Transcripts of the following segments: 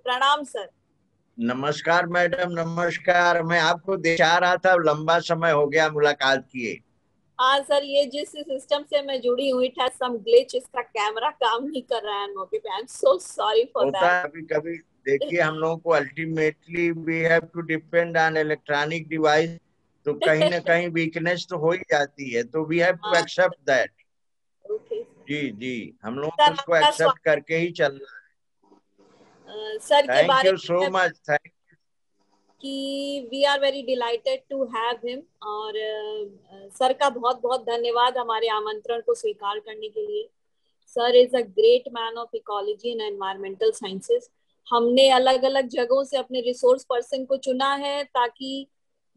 प्रणाम सर। नमस्कार मैडम, नमस्कार। मैं आपको चाह रहा था, लंबा समय हो गया मुलाकात किए। हाँ सर, ये जिस सिस्टम से मैं जुड़ी हुई था, सम ग्लिच, इसका कैमरा काम नहीं कर रहा है मौके पे। I am so sorry for होता दैट। है कभी कभी। देखिए, हम लोगों को ultimately we have to depend on electronic device. तो कहीं ना कहीं वीकनेस तो हो ही जाती है, तो वी हैव टू हाँ सर। Except that. ओके जी जी, हम लोगों को सर, उसको आपका एक्सेप्ट करके ही चलना है। सर के थैंक बारे यू सो में मच। थैंक कि we are very delighted to have him. और सर का बहुत बहुत धन्यवाद हमारे आमंत्रण को स्वीकार करने के लिए। Sir is a great man of ecology and environmental sciences. हमने अलग अलग जगहों से अपने रिसोर्स पर्सन को चुना है ताकि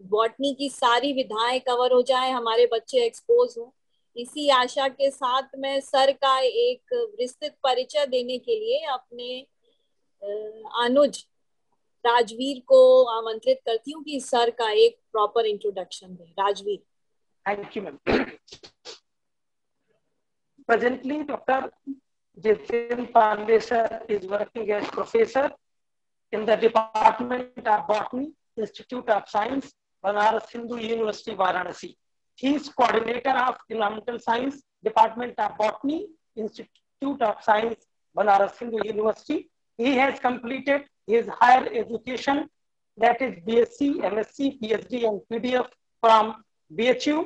बॉटनी की सारी विधाएं कवर हो जाए, हमारे बच्चे एक्सपोज हों। इसी आशा के साथ मैं सर का एक विस्तृत परिचय देने के लिए अपने अनुज राजवीर को आमंत्रित करती हूँ कि सर का एक proper introduction they. Rajveer. Thank you, ma'am. Presently, Dr. Jitin Pandey sir is working as professor in the Department of Botany, Institute of Science, Banaras Hindu University, Varanasi. He is coordinator of Environmental Science, Department of Botany, Institute of Science, Banaras Hindu University. He has completed his higher education, that is BSc, MSc, PhD, and PDF from BHU.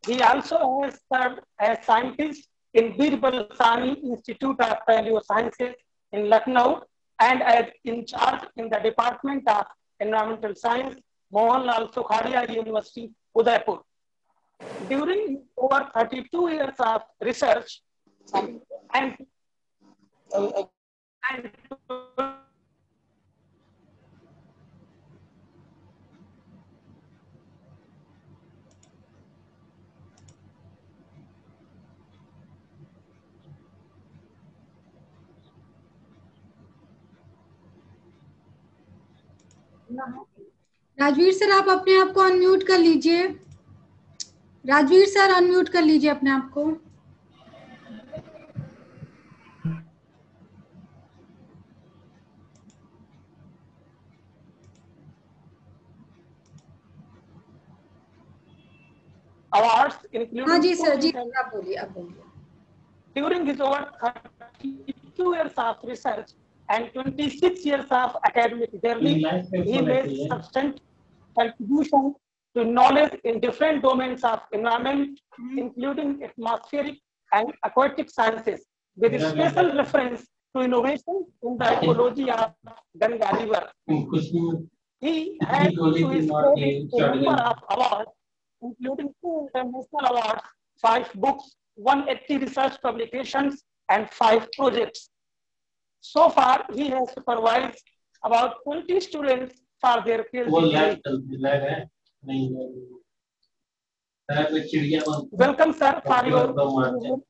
He also has served as scientist in Birbal Sani Institute of Paleosciences in Lucknow and as in charge in the Department of Environmental Science, Mohanlal Sukhadia University, Udaipur. During over 32 years of research and Rajveer sir, आप अपने आप को unmute कर लीजिए। Rajveer sir, unmute कर लीजिए अपने आप को। awards including हाँ जी सर, जी आप बोलिए, आप बोलिए। During his over 32 years of research and 26 years of academic journey, he made substantial contribution to knowledge in different domains of environment, including atmospheric and aquatic sciences, with special reference to innovation in the ecology of Ganga River. He had to his credit a number of awards, including 2 international awards, 5 books, 180 research publications, and 5 projects. So far, he has supervised about 20 students for their PhD. Welcome, sir, for your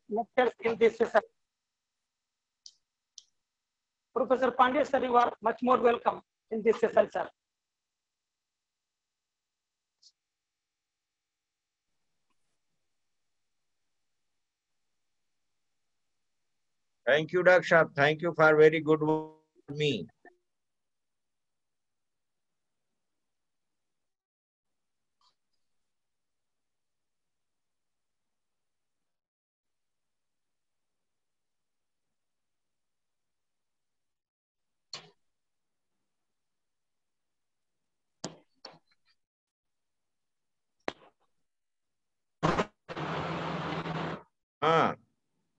lectures in this session. Professor Pandey, sir, you are much more welcome in this session, sir. Thank you, Dr. Shah. Thank you for very good work with me.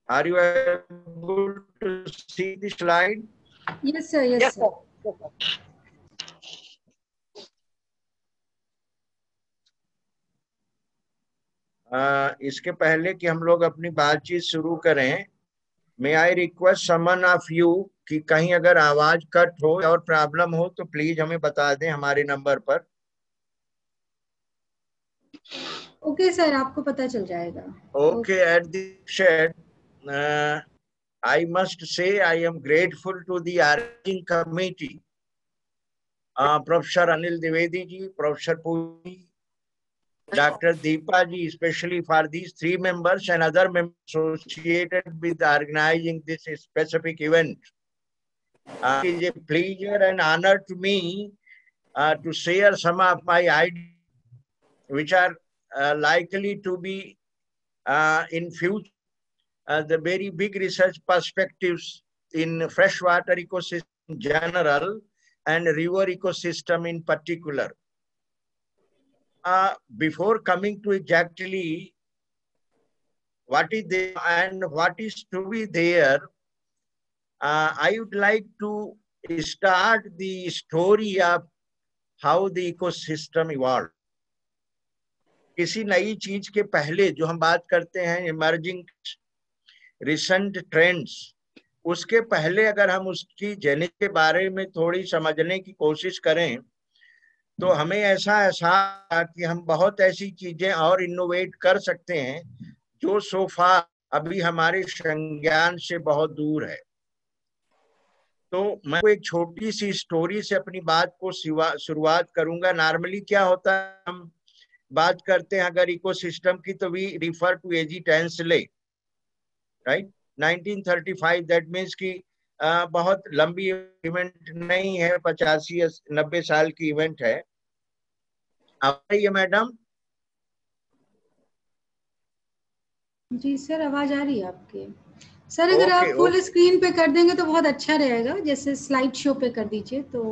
Are you able to see the slide? Yes sir, yes, Yes, sir. Yes, sir. इसके पहले कि हम लोग अपनी बातचीत शुरू करें, may I request some of you कि कहीं अगर आवाज कट हो और प्रॉब्लम हो तो प्लीज हमें बता दें हमारे नंबर पर। ओके सर, आपको पता चल जाएगा। Okay, at the shed, I must say I am grateful to the arranging committee, Professor Anil Dwivedi ji, Professor Puri, Dr. Deepa ji, especially for these 3 members and other members associated with organizing this specific event. It is a pleasure and honor to me to share some of my ideas which are likely to be in future the very big research perspectives in freshwater ecosystem in general and river ecosystem in particular. Before coming to exactly what is there and what is to be there, I would like to start the story of how the ecosystem evolved. किसी नई चीज के पहले जो हम बात करते हैं इमर्जिंग रिसेंट ट्रेंड्स, उसके पहले अगर हम उसकी जेनेसिस के बारे में थोड़ी समझने की कोशिश करें तो हमें ऐसा एहसास कि हम बहुत ऐसी चीजें और इनोवेट कर सकते हैं जो सोफा अभी हमारे संज्ञान से बहुत दूर है। तो मैं एक छोटी सी स्टोरी से अपनी बात को शुरुआत करूंगा। नॉर्मली क्या होता है, हम बात करते हैं अगर इकोसिस्टम की तो we refer to A G Tansley, right, 1935। That means कि बहुत लंबी इवेंट नहीं है, 85-90 साल की इवेंट है। अब ये मैडम जी सर, आवाज आ रही है आपके। सर अगर आप फुल स्क्रीन पे कर देंगे तो बहुत अच्छा रहेगा, जैसे स्लाइड शो पे कर दीजिए तो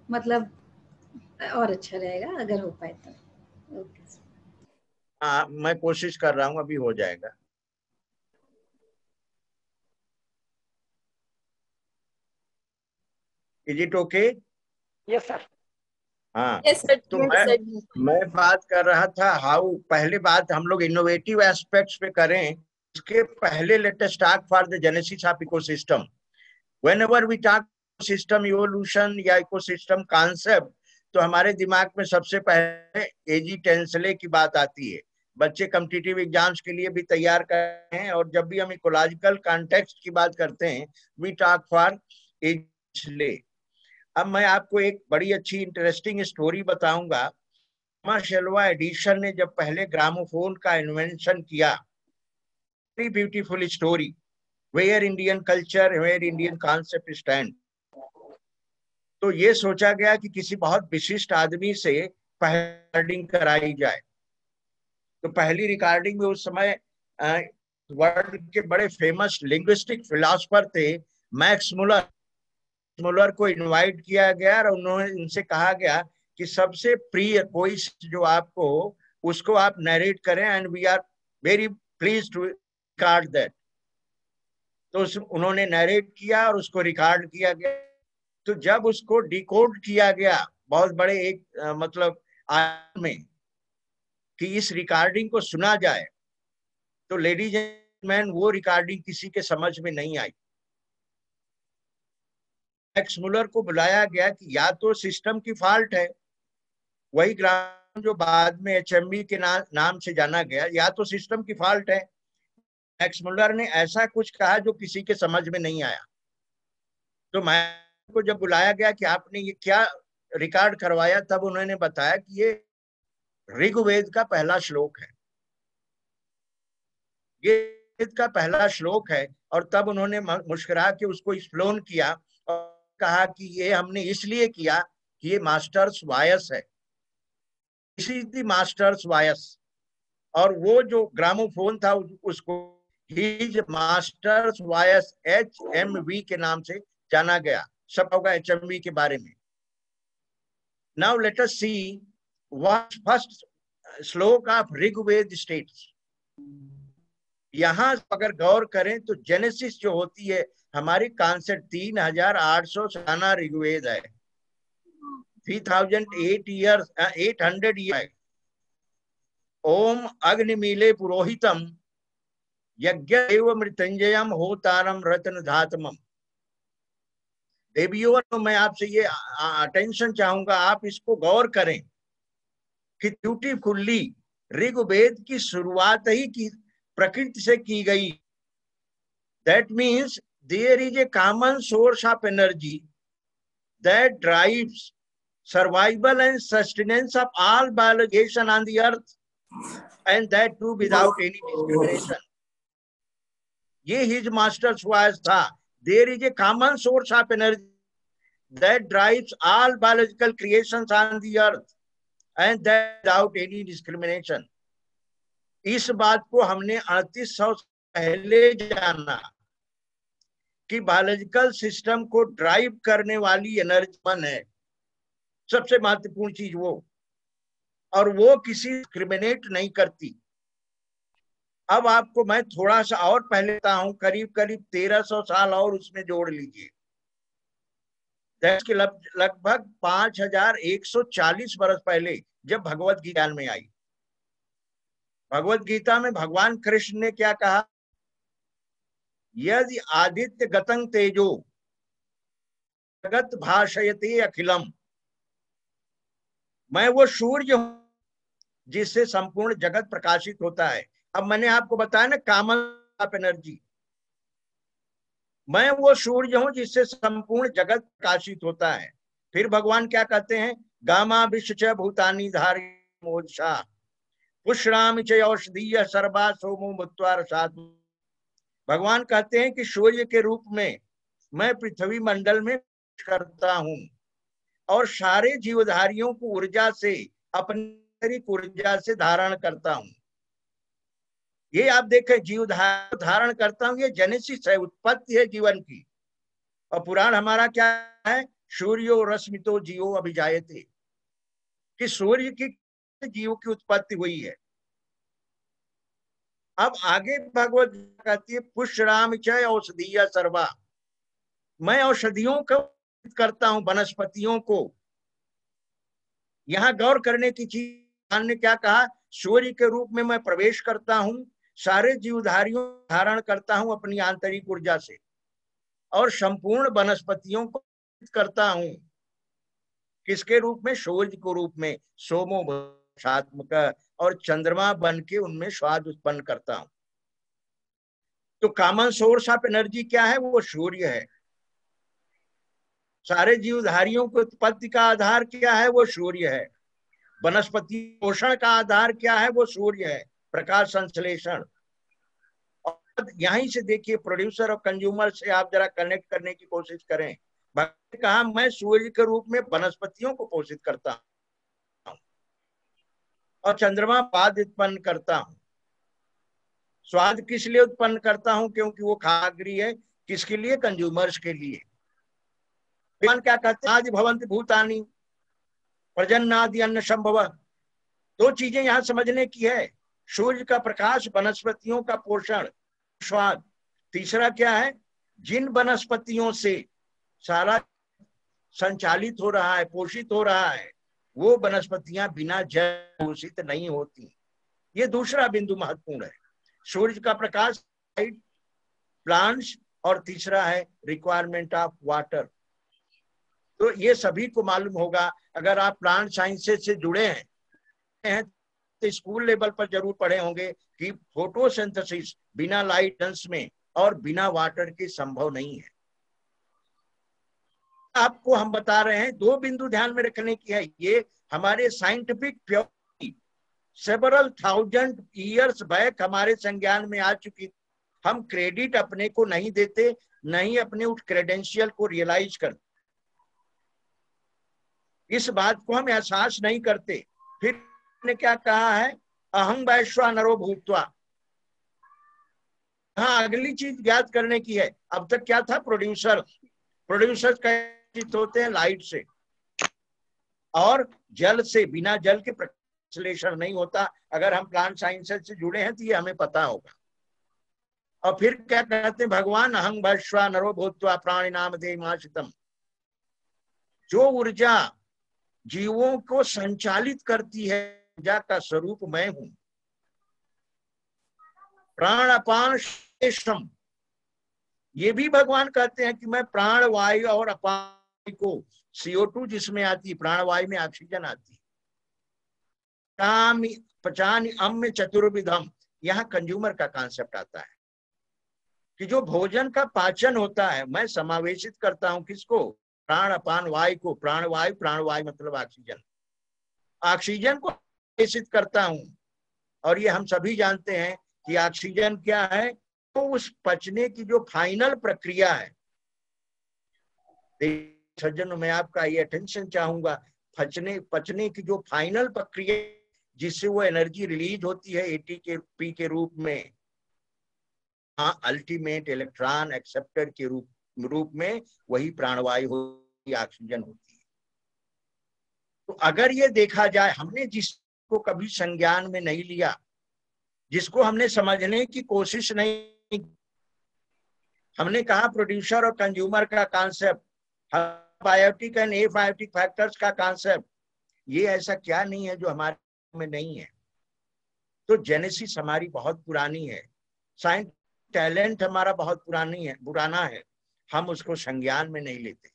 मतलब और अच्छा रहेगा अगर हो पाए तो। ओके मैं कोशिश कर रहा हूँ, अभी हो जाएगा। Is it okay? Yes sir. हाँ, तो मैं बात कर रहा था हाउ, पहले बात हम लोग इनोवेटिव एस्पेक्ट्स पे करें, उसके पहले let us talk for the genesis of ecosystem. Whenever we talk system evolution या इकोसिस्टम कॉन्सेप्ट, तो हमारे दिमाग में सबसे पहले एजी टेंसले की बात आती है। बच्चे कॉम्पिटिटिव एग्जाम्स के लिए भी तैयार कर रहे हैं, और जब भी हम इकोलॉजिकल कॉन्टेक्स्ट की बात करते हैं we talk for A G Tansley. अब मैं आपको एक बड़ी अच्छी इंटरेस्टिंग स्टोरी बताऊंगा। थॉमस एल्वा एडिसन ने जब पहले ग्रामोफोन का इन्वेंशन किया, very beautiful story, where Indian culture, where Indian concept stand. तो ये सोचा गया कि किसी बहुत विशिष्ट आदमी से पहली रिकॉर्डिंग कराई जाए। तो पहली रिकॉर्डिंग में उस समय वर्ल्ड के बड़े फेमस लिंग्विस्टिक फिलोसोफर थे मैक्स मुलर। मुलर को इनवाइट किया गया और उन्होंने उनसे कहा गया कि सबसे प्रिय कोई जो आपको, उसको आप नरेट करें, and we are very pleased to record that. तो उन्होंने नरेट किया और उसको रिकॉर्ड किया गया। तो जब उसको डिकोड किया गया बहुत बड़े एक मतलब आयाम में कि इस रिकॉर्डिंग को सुना जाए, तो लेडीज एंड जेंटलमैन वो रिकॉर्डिंग किसी के समझ में नहीं आई। मैक्स मुलर को बुलाया गया कि या तो सिस्टम की फॉल्ट है, वही ग्राम जो बाद में HMV के नाम से जाना गया, या तो सिस्टम की फॉल्ट है। मैक्स मुलर ने ऐसा कुछ कहा जो किसी के समझ में नहीं आया। तो मैक्स को जब बुलाया गया कि आपने ये क्या रिकॉर्ड करवाया, तब उन्होंने बताया कि ये ऋग्वेद का पहला श्लोक है, ये ऋग्वेद का पहला श्लोक है। और तब उन्होंने मुस्कुरा के उसको एक्सप्लेन किया और कहा कि ये हमने इसलिए किया कि ये मास्टर्स वॉयस है, this is the masters voice. और वो जो ग्रामोफोन था उसको हिज मास्टर्स वॉयस HMV के नाम से जाना गया। सब होगा HMV के बारे में। Now let us see what first श्लोक ऑफ ऋग्वेद स्टेट्स। यहां अगर गौर करें तो जेनेसिस जो होती है हमारी कॉन्सेप्ट 3800 सालाना ऋग्वेद है, 3008 ईयर्स 800 ईयर। ओम अग्निमीले पुरोहितम यज्ञ एव मृत्युंजयम होतारम रत्न धातमम। देवियों, तो मैं आपसे ये अटेंशन चाहूंगा, आप इसको गौर करें कि ब्यूटीफुल्ली ऋग्वेद की शुरुआत ही की प्रकृति से की गई। That means there is a common source of energy that drives survival and sustenance of all biological on the earth, and that too without any discrimination. ये his master's voice था। there is a common source of energy that drives all biological creations on the earth and that without any discrimination. इस बात को हमने 3800 पहले जाना कि biological system को ड्राइव करने वाली एनर्जी मन है, सबसे महत्वपूर्ण चीज वो, और वो किसी डिस्क्रिमिनेट नहीं करती। अब आपको मैं थोड़ा सा और पहले लेता हूं, करीब करीब 1300 साल और उसमें जोड़ लीजिए, लगभग 5140 वर्ष पहले जब भगवत गीता में आई। भगवत गीता में भगवान कृष्ण ने क्या कहा? यदि आदित्य गतं तेजो जगत भाषयते अखिलम, मैं वो सूर्य हूं जिससे संपूर्ण जगत प्रकाशित होता है। अब मैंने आपको बताया ना कॉमन ऑफ एनर्जी, मैं वो सूर्य हूं जिससे संपूर्ण जगत प्रकाशित होता है। फिर भगवान क्या कहते हैं? गामा विश्व च भूतानि धारी मोदशा पुष्णामि च औषधीय सर्वा सोमो भूत्वा रसात्। भगवान कहते हैं कि सूर्य के रूप में मैं पृथ्वी मंडल में करता हूं और सारे जीवधारियों को ऊर्जा से, अपनी ऊर्जा से धारण करता हूं। ये आप देखें, जीव धारण करता हूं, ये जेनेसिस है, उत्पत्ति है जीवन की। और पुराण हमारा क्या है? सूर्यो रश्मितो जीवो अभिजायते, कि सूर्य की जीव की उत्पत्ति हुई है। अब आगे भगवत कहती है पुष्णाम च औषधीय सर्वा, मैं औषधियों को करता हूं, वनस्पतियों को। यहां गौर करने की चीज ने क्या कहा? सूर्य के रूप में मैं प्रवेश करता हूं, सारे जीवधारियों धारण करता हूं अपनी आंतरिक ऊर्जा से, और संपूर्ण वनस्पतियों को करता हूं। किसके रूप में? सूर्य के रूप में, सोमो भाषात्मक, और चंद्रमा बन के उनमें स्वाद उत्पन्न करता हूं। तो कॉमन सोर्स ऑफ एनर्जी क्या है? वो सूर्य है। सारे जीवधारियों की उत्पत्ति का आधार क्या है? वो सूर्य है। वनस्पति पोषण का आधार क्या है? वो सूर्य है, प्रकाश संश्लेषण। और यहीं से देखिए, प्रोड्यूसर और कंज्यूमर से आप जरा कनेक्ट करने की कोशिश करें। भगवान ने कहा मैं सूर्य के रूप में वनस्पतियों को पोषित करता हूं और चंद्रमा स्वाद उत्पन्न करता हूं। स्वाद किस लिए उत्पन्न करता हूं? क्योंकि वो खाग्री है। किसके लिए? कंज्यूमर्स के लिए। भगवान क्या कहते हैं? आदि भवंति भूतानि प्रजन्नादि अन्न संभव। दो चीजें यहां समझने की है, सूर्य का प्रकाश, वनस्पतियों का पोषण, स्वाद। तीसरा क्या है? जिन वनस्पतियों से सारा संचालित हो रहा है, पोषित हो रहा है, वो वनस्पतियां बिना जल पोषित नहीं होती। ये दूसरा बिंदु महत्वपूर्ण है। सूर्य का प्रकाश, प्लांट्स, और तीसरा है रिक्वायरमेंट ऑफ वाटर। तो ये सभी को मालूम होगा। अगर आप प्लांट साइंसेस से जुड़े हैं तो स्कूल लेवल पर जरूर पढ़े होंगे कि फोटोसिंथेसिस बिना लाइट में और बिना वाटर के संभव नहीं है। आपको हम बता रहे हैं, दो बिंदु ध्यान में रखने की है। ये हमारे scientific theory several thousand years back हमारे संज्ञान में आ चुकी। हम क्रेडिट अपने को नहीं देते, नहीं अपने उस क्रेडेंशियल को रियलाइज करते, इस बात को हम एहसास नहीं करते। फिर ने क्या कहा है? अहं वैश्वानरो भूत्वा। हाँ, अगली चीज ज्ञात करने की है। अब तक क्या था? प्रोड्यूसर कैसे होते हैं? लाइट से और जल से। बिना जल के संश्लेषण नहीं होता। अगर हम प्लांट साइंसेस से जुड़े हैं तो ये हमें पता होगा। और फिर क्या कहते हैं भगवान? अहं वैश्वानरो भूत्वा प्राणी नाम देमाश्रितम। जो ऊर्जा जीवों को संचालित करती है, ऊर्जा का स्वरूप मैं हूं। प्राण अपान शेषम, ये भी भगवान कहते हैं कि मैं प्राण वायु और अपान को, CO2 जिसमें आती है, प्राणवायु में ऑक्सीजन आती है, पचानी अम्म चतुर्विधम। यहाँ कंज्यूमर का कॉन्सेप्ट आता है कि जो भोजन का पाचन होता है, मैं समावेशित करता हूं किसको? प्राण अपान वायु को। प्राणवायु मतलब ऑक्सीजन। ऑक्सीजन को समावेशित करता हूं। और ये हम सभी जानते हैं कि ऑक्सीजन क्या है? तो उस पचने की जो फाइनल प्रक्रिया है, सज्जनों, मैं आपका ये अटेंशन चाहूंगा, पचने की जो फाइनल प्रक्रिया जिससे वो एनर्जी रिलीज होती है एटीपी के रूप में, अल्टीमेट इलेक्ट्रॉन एक्सेप्टर के रूप में वही प्राणवायु होती, ऑक्सीजन होती है। तो अगर ये देखा जाए, हमने जिसको कभी संज्ञान में नहीं लिया, जिसको हमने समझने की कोशिश नहीं, हमने कहा प्रोड्यूसर और कंज्यूमर का concept, biotic and abiotic factors का कॉन्सेप्ट, ये ऐसा क्या नहीं है जो हमारे में नहीं है। तो जेनेसिस हमारी बहुत पुरानी है, साइंस टैलेंट हमारा बहुत पुराना है, हम उसको संज्ञान में नहीं लेते।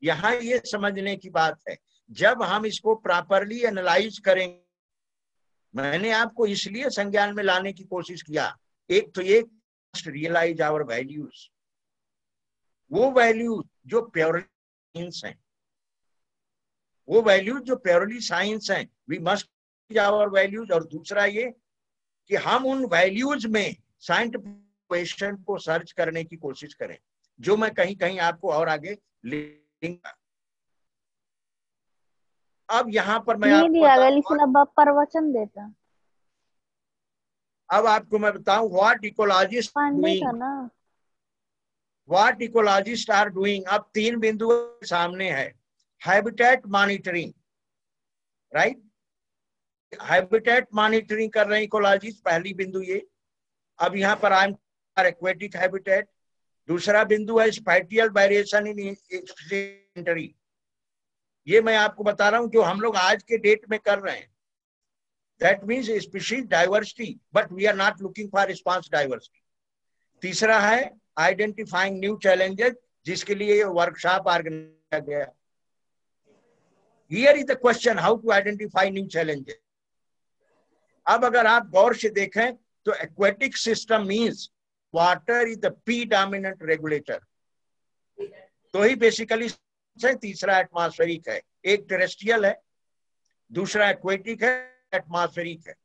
यहाँ ये समझने की बात है, जब हम इसको प्रॉपरली एनालाइज करेंगे, मैंने आपको इसलिए संज्ञान में लाने की कोशिश किया, एक तो ये रियलाइज आवर वैल्यूज, वो वैल्यूज जो प्योरली साइंस हैं, वो वैल्यूज जो प्योरली साइंस हैं, वी मस्ट आवर वैल्यूज। और दूसरा ये कि हम उन वैल्यूज में साइंटिफिक क्वेश्चन को सर्च करने की कोशिश करें, जो मैं कहीं कहीं आपको और आगे लिंक। अब यहाँ पर मैं आपको प्रवचन देता, अब आपको मैं बताऊं व्हाट इकोलॉजिस्ट आर डूइंग। अब 3 बिंदु सामने है, habitat monitoring, right, habitat monitoring कर रहे हैं इकोलॉजिस्ट, पहली बिंदु ये। अब यहाँ पर आई एम एक्वेटिक हैबिटेट। दूसरा बिंदु है स्पैटियल वेरिएशन इन इन्वेंटरी, ये मैं आपको बता रहा हूं जो हम लोग आज के डेट में कर रहे हैं, that means species diversity, but we are not looking for response diversity. तीसरा है आइडेंटिफाइंग न्यू चैलेंजेस, जिसके लिए ये वर्कशॉप ऑर्गेनाइज किया गया। Here is the question, how to identify new challenges. अब अगर आप गौर से देखें तो aquatic system means water is the predominant regulator, तो ही बेसिकली तीसरा एटमॉस्फेरिक है, एक टेरेस्ट्रियल है, दूसरा एक्वेटिक है, एटमॉस्फेरिक है।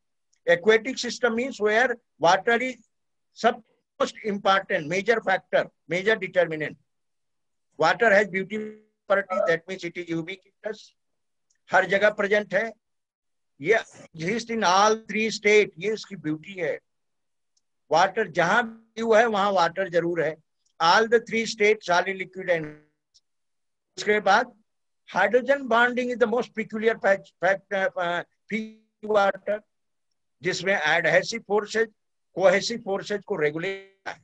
Aquatic system means where water is सब most important major factor, major determinant. Water has beauty property, that means it is ubiquitous, हर जगह प्रेजेंट है, ये एग्जिस्ट इन ऑल 3 स्टेट, ये इसकी ब्यूटी है। वाटर जहां व्यू है वहां वाटर जरूर है, all the 3 state, solid, liquid and. उसके बाद hydrogen bonding is the most peculiar factor water, जिसमें एडहेसिव फोर्सेज, कोहेसिव फोर्सेज को रेगुलेट है।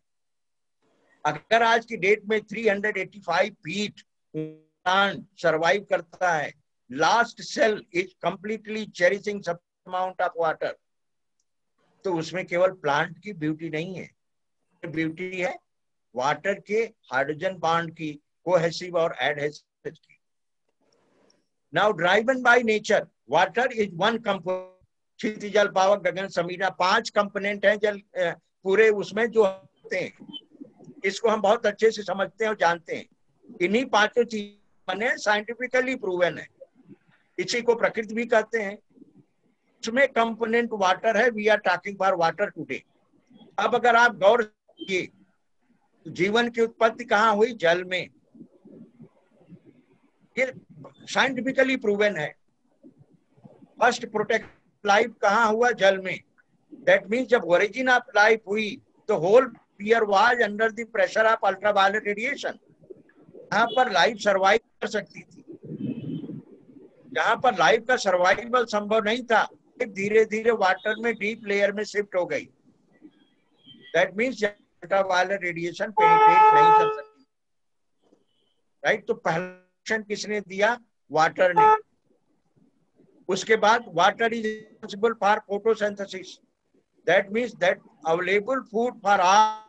अगर आज की डेट में 385 फीट प्लांट सर्वाइव करता है, last cell is completely cherishing some amount of water, तो उसमें केवल प्लांट की ब्यूटी नहीं है, ब्यूटी है वाटर के हाइड्रोजन बॉन्ड की, कोहेसिव और एडहेसिव की। Now driven by nature, water is one component, क्षितिज, जल, पावक, गगन, समीरा, 5 कंपोनेंट हैं जल पूरे उसमें जो होते हैं, इसको हम बहुत अच्छे से समझते हैं और जानते हैं। इन्हीं 5 चीजें साइंटिफिकली प्रूवन है, इसी को प्रकृति भी कहते हैं। उसमें कंपोनेंट वाटर है, we are talking for water today. अब अगर आप गौर कीजिए, जीवन की उत्पत्ति कहाँ हुई? जल में, ये साइंटिफिकली प्रूवन है। फर्स्ट प्रोटेक्ट लाइफ कहाँ हुआ? जल में। दैट मीन्स जब ओरिजिन ऑफ लाइफ हुई तो whole peer was under the pressure of ultraviolet radiation. यहाँ पर लाइफ सर्वाइव कर सकती थी, जहाँ पर लाइफ का सर्वाइवल संभव नहीं था, धीरे धीरे वाटर में डीप लेयर में शिफ्ट हो गई। That means ultraviolet radiation penetrate नहीं कर सकती, राइट। तो पहला किसने दिया? वाटर ने। उसके बाद water is responsible for photosynthesis, that means that available food for all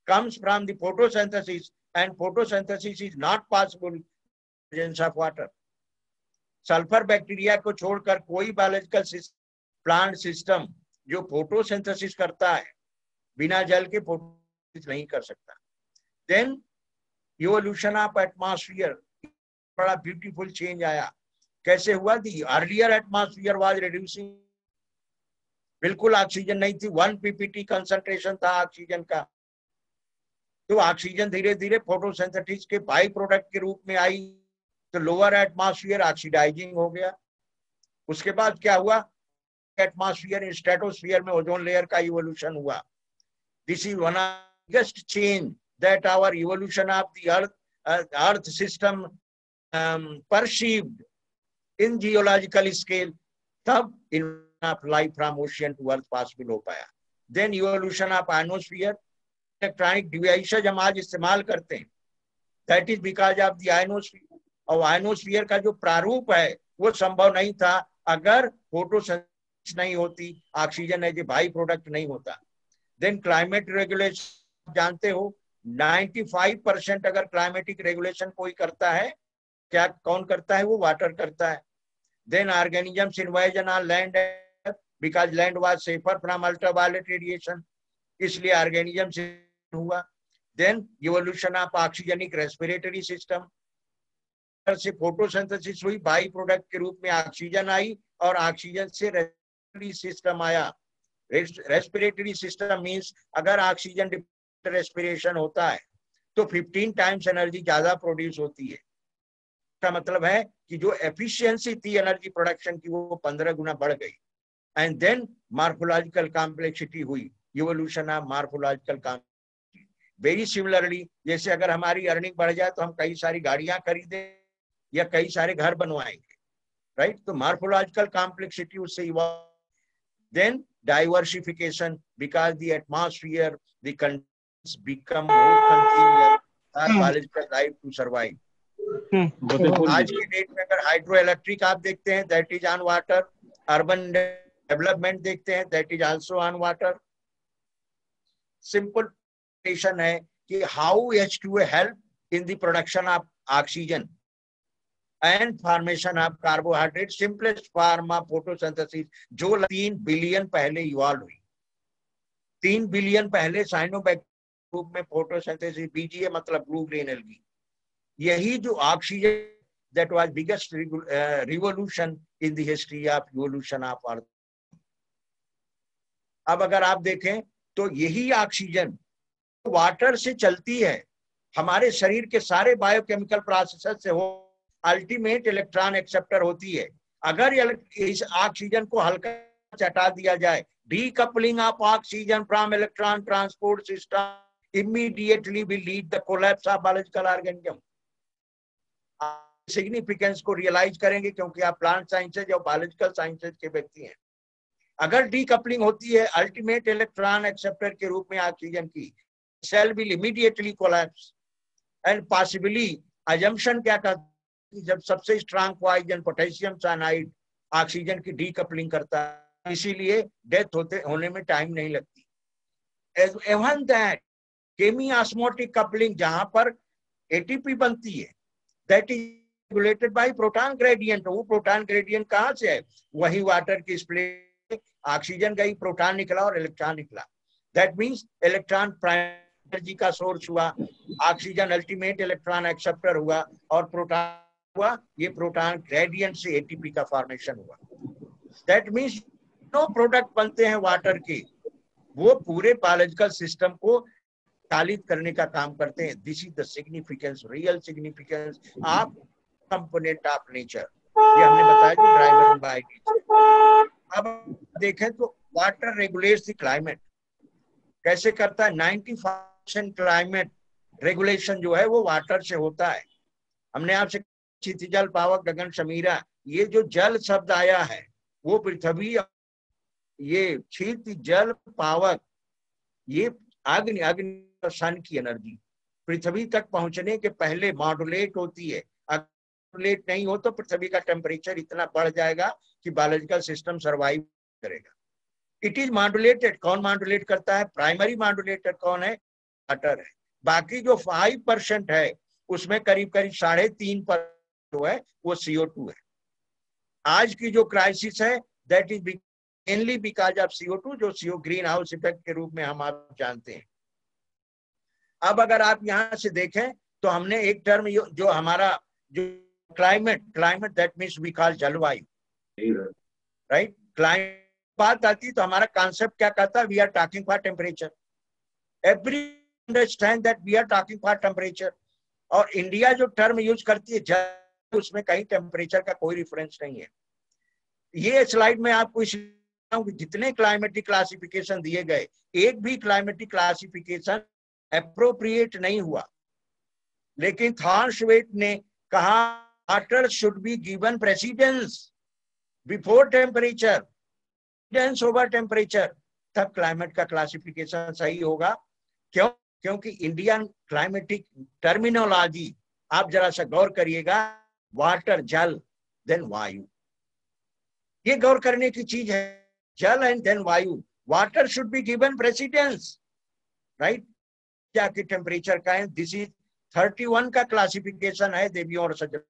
comes from the photosynthesis, and photosynthesis is not possible in the presence of water. Sulphur bacteria को छोड़कर कोई बायोलॉजिकल प्लांट सिस्टम जो photosynthesis करता है बिना जल के photosynthesis नहीं कर सकता। देन इवोल्यूशन ऑफ एटमॉस्फेयर, बड़ा ब्यूटीफुल चेंज आया। कैसे हुआ? The earlier atmosphere was reducing, बिल्कुल ऑक्सीजन नहीं थी, 1 ppt कंसंट्रेशन था ऑक्सीजन का। तो ऑक्सीजन धीरे धीरे फोटोसिंथेसिस के बाई प्रोडक्ट के रूप में आई, तो लोअर एटमॉस्फेयर ऑक्सीडाइजिंग हो गया। उसके बाद क्या हुआ, एटमॉस्फेयर स्ट्रेटोस्फीयर में ओजोन लेयर का इवोल्यूशन हुआ। This is one of the biggest change that our evolution of the earth system perceived in geological scale, तब in of life from ocean to earth possible हो पाया। then evolution of ionosphere, electronic devices हम आज इस्तेमाल करते हैं, that is because of the ionosphere। और ionosphere का जो प्रारूप है वो संभव नहीं था अगर फोटोसिंथेसिस नहीं होती, oxygen as a by product नहीं होता। then क्लाइमेट रेगुलेशन जानते हो 95% अगर क्लाइमेटिक रेगुलेशन कोई करता है, क्या कौन करता है, वो वाटर करता है। then organisms invasion on land because land was safer from ultraviolet radiation, इसलिए organisms हुआ। then evolution of oxygenic respiratory system, से फोटोसिंथेसिस हुई, बाई प्रोडक्ट के रूप में ऑक्सीजन आई और ऑक्सीजन से रेस्पिरेटरी सिस्टम आया। रेस्पिरेटरी सिस्टम मींस अगर ऑक्सीजन रेस्पिरेशन होता है तो 15 टाइम्स एनर्जी ज्यादा प्रोड्यूस होती है। का मतलब है कि जो एफिशिएंसी थी एनर्जी प्रोडक्शन की वो 15 गुना बढ़ गई। एंड देन मार्फोलॉजिकल कॉम्प्लेक्सिटी हुई, evolution of morphological complexity. Very similarly, जैसे अगर हमारी अर्निंग बढ़ जाए तो हम कई सारी गाड़ियां खरीदें या कई सारे घर बनवाएंगे, राइट। तो मार्फोलॉजिकल कॉम्प्लेक्सिटी उससे evolve. Then diversification, because the atmosphere the conditions become more continuous for biological life to survive. आज की डेट में अगर हाइड्रो इलेक्ट्रिक आप देखते हैं, that is on water. Urban development देखते हैं, that is also on water. Simple question है कि how H2A help in the production of oxygen and formation of carbohydrate, simplest form of photosynthesis, जो 3 billion पहले evolve हुई। 3 billion पहले cyanobacteria रूप में फोटोसिंथेसिस, BGA मतलब ब्लू ग्रीन एल्गी। यही जो oxygen, that was biggest revolution in the history of evolution of Earth। अब अगर आप देखें तो यही ऑक्सीजन वाटर से चलती है, हमारे शरीर के सारे बायोकेमिकल प्रोसेस से हो, अल्टीमेट इलेक्ट्रॉन एक्सेप्टर होती है। अगर इस ऑक्सीजन को हल्का हटा दिया जाए, decoupling of oxygen from electron transport system immediately will lead the collapse of biological organism. Significance को रियलाइज करेंगे क्योंकि आप प्लांट साइंसेज और बायोलॉजिकल साइंसेज के व्यक्ति हैं। अगर डीकपलिंग होती है अल्टीमेट इलेक्ट्रॉन एक्सेप्टर के रूप में ऑक्सीजन की, cell will immediately collapse and possibly assumption क्या करता है, जब सबसे strong poison potassium cyanide oxygen की डीकपलिंग करता है, इसीलिए डेथ होने में टाइम नहीं लगती। एवन दैट केमियोस्मोटिक कपलिंग, जहां पर ATP बनती है, that is regulated by proton gradient। वो प्रोटॉन ग्रेडियंट कहाँ से है, वही वाटर की स्प्लिट, ऑक्सीजन गई, प्रोटॉन निकला और इलेक्ट्रॉन निकला। That means electron primary energy का सोर्स हुआ, ऑक्सीजन अल्टीमेट इलेक्ट्रॉन एक्सेप्टर हुआ और प्रोटॉन हुआ। ये प्रोटॉन ग्रेडियंट से ATP का फॉर्मेशन हुआ। दैट मींस जो प्रोडक्ट बनते हैं वाटर के, वो पूरे बायोलॉजिकल सिस्टम को चालित करने का काम करते हैं। This is the significance, real significance of component of nature. ये हमने बताया जो ड्राइवर बाय नेचर। अब देखें तो वाटर रेगुलेट्स द क्लाइमेट। कैसे करता है? 95% क्लाइमेट रेगुलेशन जो है वो वाटर से होता है। हमने आपसे क्षितिजल पावक गगन समीरा, ये जो जल शब्द आया है वो पृथ्वी, ये क्षिति जल पावक, ये अग्नि सन की एनर्जी पृथ्वी तक पहुंचने के पहले मॉड्यूलेट होती है। मॉड्यूलेट नहीं हो तो पृथ्वी का टेम्परेचर इतना बढ़ जाएगा कि बायोलॉजिकल सिस्टम सर्वाइव करेगा। It is modulated. कौन मॉड्यूलेट करता है? प्राइमरी मॉड्यूलेटर कौन है? वाटर है। बाकी जो 5% है उसमें करीब करीब 3.5% जो है वो CO2 है। आज की जो क्राइसिस है that is mainly because of CO2, जो CO ग्रीन हाउस इफेक्ट के रूप में हम आप जानते हैं। अब अगर आप यहां से देखें तो हमने एक टर्म जो हमारा जो climate that means we call जलवायु, राइट। क्लाइमेट बात आती तो हमारा कॉन्सेप्ट क्या कहता है? We are talking for temperature. Every understand that we are talking for temperature, और इंडिया जो टर्म यूज करती है जल, उसमें कहीं टेम्परेचर का कोई रिफरेंस नहीं है। ये स्लाइड में आपको जितने क्लाइमेटिक क्लासिफिकेशन दिए गए, एक भी क्लाइमेटिक क्लासिफिकेशन एप्रोप्रिएट नहीं हुआ, लेकिन थॉर्नस्वेट ने कहा water should be given precedence before temperature, precedence over temperature, तब क्लाइमेट का क्लासिफिकेशन सही होगा। क्यों? क्योंकि इंडियन क्लाइमेटिक टर्मिनोलॉजी, आप जरा सा गौर करिएगा, वाटर जल देन वायु, ये गौर करने की चीज है, जल एंड देन वायु। Water should be given precedence, right? जाके टेम्परेचर का है, दिस इज 31 का क्लासिफिकेशन है देवियों और सज्जनों,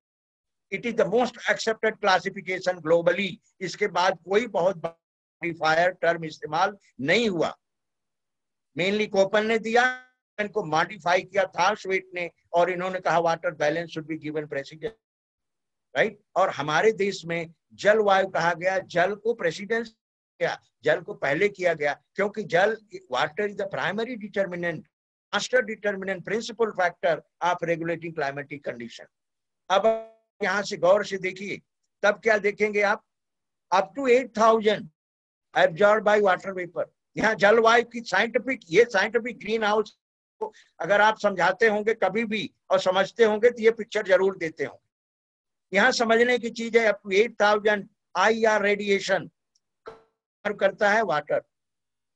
it is the most accepted classification globally. इसके बाद कोई बहुत मॉडिफायर टर्म इस्तेमाल नहीं हुआ, मेनली कोपन ने दिया, इनको मॉडिफाई किया थॉर्नस्वेट ने, और इन्होंने कहा water balance should be given precedence, right? और हमारे देश में जलवायु कहा गया, जल को प्रेसिडेंस किया, जल को पहले किया गया, क्योंकि जल, water is the primary determinant, master determinant, principal factor of regulating climatic condition. अब यहां से गौर से देखिए, तब क्या देखेंगे आप, up to 8000 absorb by water vapour. यहाँ जलवायु की साइंटिफिक, ये साइंटिफिक ग्रीन हाउस को अगर आप समझाते होंगे कभी भी और समझते होंगे तो ये पिक्चर जरूर देते होंगे। यहाँ समझने की चीज है, अप टू 8000 IR रेडिएशन करता है वाटर,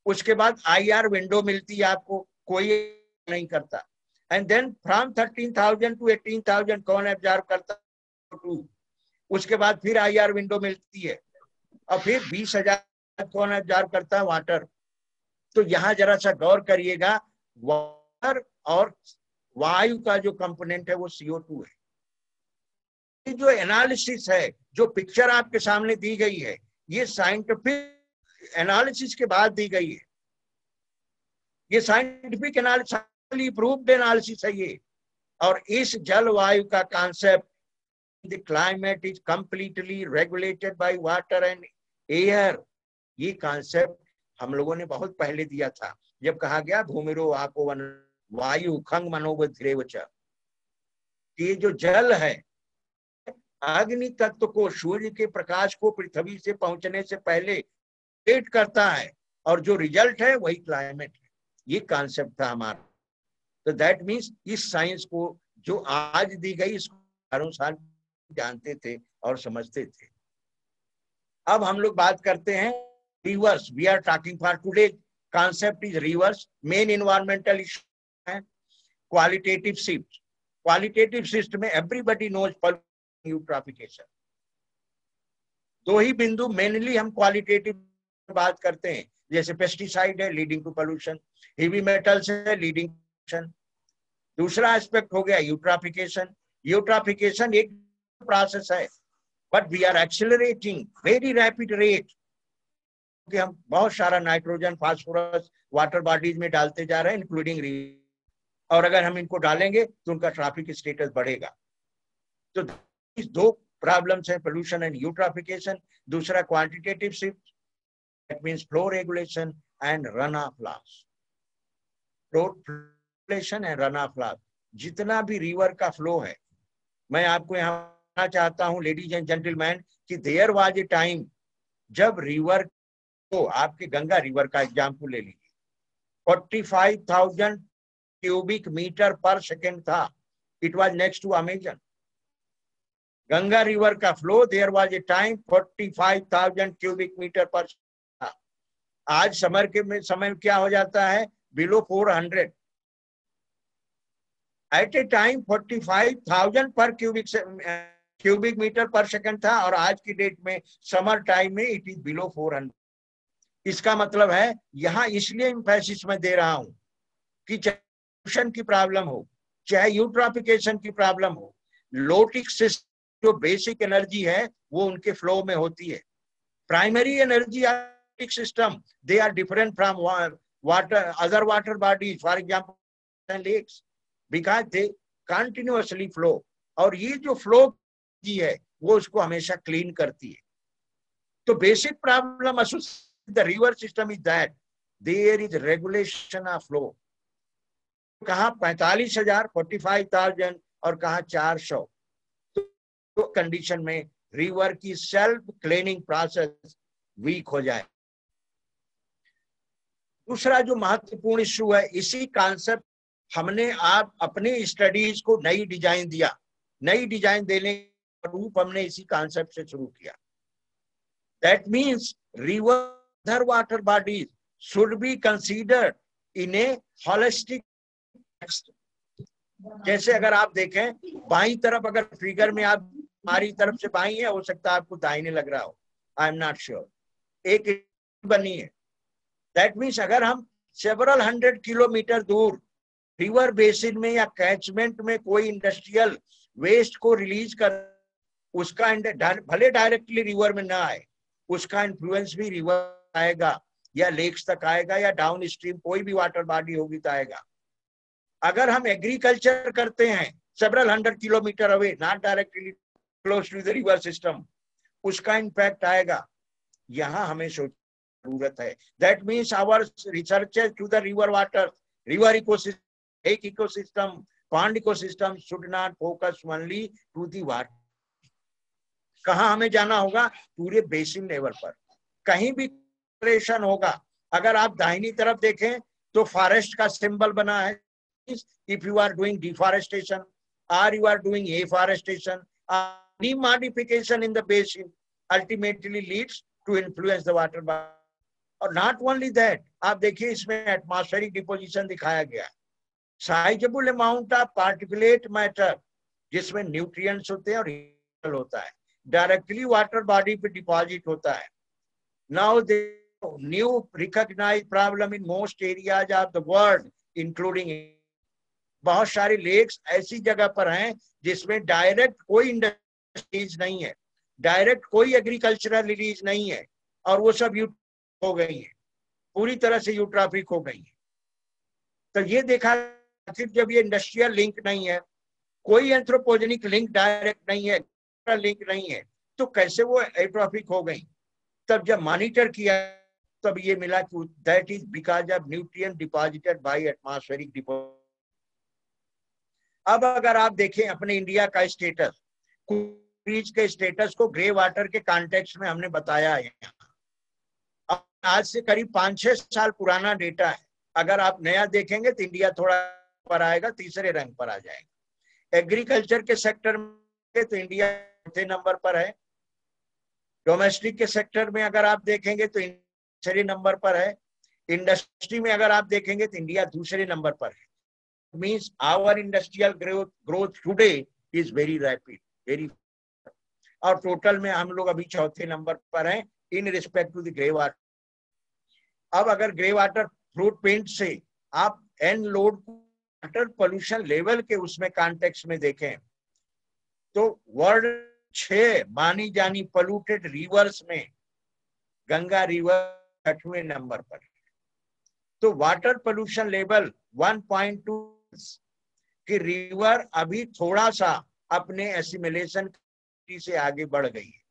उसके बाद IR विंडो मिलती है आपको, कोई नहीं करता, एंड देन फ्रॉम 13,000 टू 18,000 कौन एब्जॉर्ब करता है, उसके बाद फिर IR विंडो मिलती है, और फिर 20,000 कौन एब्जॉर्ब करता है, वाटर। तो यहाँ जरा सा गौर करिएगा, वाटर और वायु का जो कंपोनेंट है वो CO2 है। ये जो एनालिसिस है, जो पिक्चर आपके सामने दी गई है, ये साइंटिफिक एनालिसिस के बाद दी गई है, ये साइंटिफिक एनालिसिस, प्रूव्ड एनालिसिस है ये। और इस जलवायु का concept, the climate is completely regulated by water and air, ये कॉन्सेप्ट हम लोगों ने बहुत पहले दिया था, जब कहा गया भूमिरो आपो वन वायु खंग मनोबुद्धिरेवच। ये जो जल है, अग्नि तत्व को, सूर्य के प्रकाश को पृथ्वी से पहुंचने से पहले वेट करता है, और जो रिजल्ट है वही क्लाइमेट है। ये कॉन्सेप्ट था हमारा। तो दैट मीन्स इस साइंस को जो आज दी गई, इसको हजारों साल जानते थे और समझते थे। अब हम लोग बात करते हैं rivers, we are talking for today concept is rivers. Main environmental issue है क्वालिटेटिव शिफ्ट। क्वालिटेटिव शिफ्ट में एवरीबडी नोज यूट्रॉफिकेशन। दो ही बिंदु मेनली हम क्वालिटेटिव बात करते हैं, जैसे पेस्टिसाइड है leading to pollution, heavy metals है लीडिंग टू पोल्यूशन। दूसरा एस्पेक्ट हो गया यूट्रॉफिकेशन। यूट्रॉफिकेशन एक प्रोसेस है, but we are accelerating very rapid rate, कि हम बहुत सारा नाइट्रोजन, फास्फोरस वाटर बॉडीज में डालते जा रहे हैं, इंक्लूडिंग रिवर, और अगर हम इनको डालेंगे तो उनका ट्रैफिक स्टेटस बढ़ेगा। तो इस दो प्रॉब्लम्स हैं, पोल्यूशन एंड यूट्रॉफिकेशन। दूसरा quantitative shift, that means flow regulation and run of loss. Flow regulation and run of loss, जितना भी रिवर का फ्लो है, मैं आपको यहाँ बताना चाहता हूँ लेडीज एंड जेंटलमैन, कि देयर वाज ए टाइम जब रिवर को, आपके गंगा रिवर का एग्जाम्पल ले लीजिए, 45,000 क्यूबिक मीटर पर सेकेंड था। It was next to Amazon. Ganga river का flow, there was a time 45,000 cubic metre per था। आज समर के समय में क्या हो जाता है, बिलो 400। एट ए टाइम 45,000 पर क्यूबिक मीटर पर सेकंड था, और आज की डेट में समर टाइम में इट इज बिलो 400। इसका मतलब है, यहाँ इसलिए एम्फेसिस में दे रहा हूं कि चाहे पोल्यूशन की प्रॉब्लम हो, चाहे यूट्रॉफिकेशन की प्रॉब्लम हो, लोटिक सिस्टम जो बेसिक एनर्जी है वो उनके फ्लो में होती है। Primary energy system, they are different from water, other water bodies, for example lakes, because they continuously flow. और ये जो फ्लो की है वो उसको हमेशा क्लीन करती है। तो basic problem associated the river system is that there is regulation of flow. कहा 45,000 45,000 और कहा 400। तो कंडीशन में रिवर की सेल्फ क्लीनिंग प्रोसेस वीक हो जाए। दूसरा जो महत्वपूर्ण इश्यू है, इसी कॉन्सेप्ट हमने आप अपनी स्टडीज को नई डिजाइन दिया, नई डिजाइन देने का रूप हमने इसी कॉन्सेप्ट से शुरू किया। That means river water bodies should be considered in A holistic text. जैसे अगर आप देखें बाईं तरफ, अगर फिगर में आप हमारी तरफ से बाईं है, हो सकता है आपको दाहिने लग रहा हो, आई एम नॉट श्योर, एक बनी है। दैट मीन्स अगर हम सेवरल 100 किलोमीटर दूर रिवर बेसिन में या कैचमेंट में कोई इंडस्ट्रियल वेस्ट को रिलीज कर, उसका भले डायरेक्टली रिवर में ना आए, उसका इन्फ्लुएंस भी रिवर आएगा या लेक्स तक आएगा या डाउन स्ट्रीम कोई भी वाटर बॉडी होगी तो आएगा। अगर हम एग्रीकल्चर करते हैं several 100 kilometre away, not directly close to the river system, उसका इम्पैक्ट आएगा। यहाँ हमें सोचने की जरूरत है। That means our researches to the river water, river ecosystem, lake ecosystem, pond ecosystem should not focus only to the water. कहाँ हमें जाना होगा? पूरे बेसिन लेवल पर। कहीं भी क्रिएशन होगा, अगर आप दाहिनी तरफ देखें तो फॉरेस्ट का सिंबल बना है। If you are doing deforestation or you are doing afforestation, any modification in the basin ultimately leads to influence the water body. और not only that, आप देखिए इसमें एटमॉस्फेरिक डिपोजिशन दिखाया गया है। Sizeable amount of particulate matter, जिसमें nutrients होते हैं और होता है, डायरेक्टली वाटर बॉडी पे डिपॉजिट होता है। Now the new recognised problem in most areas of the world including, बहुत सारे लेक्स ऐसी जगह पर हैं जिसमें डायरेक्ट कोई इंडस्ट्रीज नहीं है, डायरेक्ट कोई एग्रीकल्चरल रिलीज नहीं है, और वो सब हो गई है, पूरी तरह से यूट्रॉफिक हो गई है। तो ये देखा फिर जब ये इंडस्ट्रियल लिंक नहीं है, कोई एंथ्रोपोजेनिक लिंक डायरेक्ट नहीं है, लिंक नहीं है, तो कैसे वो एट्रोफिक हो गई? तब जब मॉनिटर किया तब ये मिला कि that is because of nutrient deposited bye atmospheric deposit. अब अगर आप देखें अपने इंडिया का स्टेटस, क्रीज के स्टेटस को ग्रे वाटर के कॉन्टेक्स्ट में हमने बताया है। आज से करीब 5-6 साल पुराना डेटा है। अगर आप नया देखेंगे तो इंडिया थोड़ा पर आएगा, तीसरे रैंक पर आ जाएगा। एग्रीकल्चर के सेक्टर में तो इंडिया चौथे नंबर पर है। डोमेस्टिक के सेक्टर में अगर आप देखेंगे तो तीसरे नंबर पर है। इंडस्ट्री में अगर आप देखेंगे तो इंडिया दूसरे नंबर पर है। Means our industrial growth today is very rapid, very, और टोटल में हम लोग अभी चौथे नंबर पर हैं in respect to the grey water. अब अगर ग्रे वाटर फ्रूट पेंट से आप an load water pollution level के उसमें कॉन्टेक्स्ट में देखें तो वर्ल्ड 6 मानी जानी पोल्यूटेड रिवर्स में गंगा रिवर 8वें नंबर पर। तो वाटर पोल्यूशन लेवल 1.2 की रिवर अभी थोड़ा सा अपने एसिमिलेशन से आगे बढ़ गई है।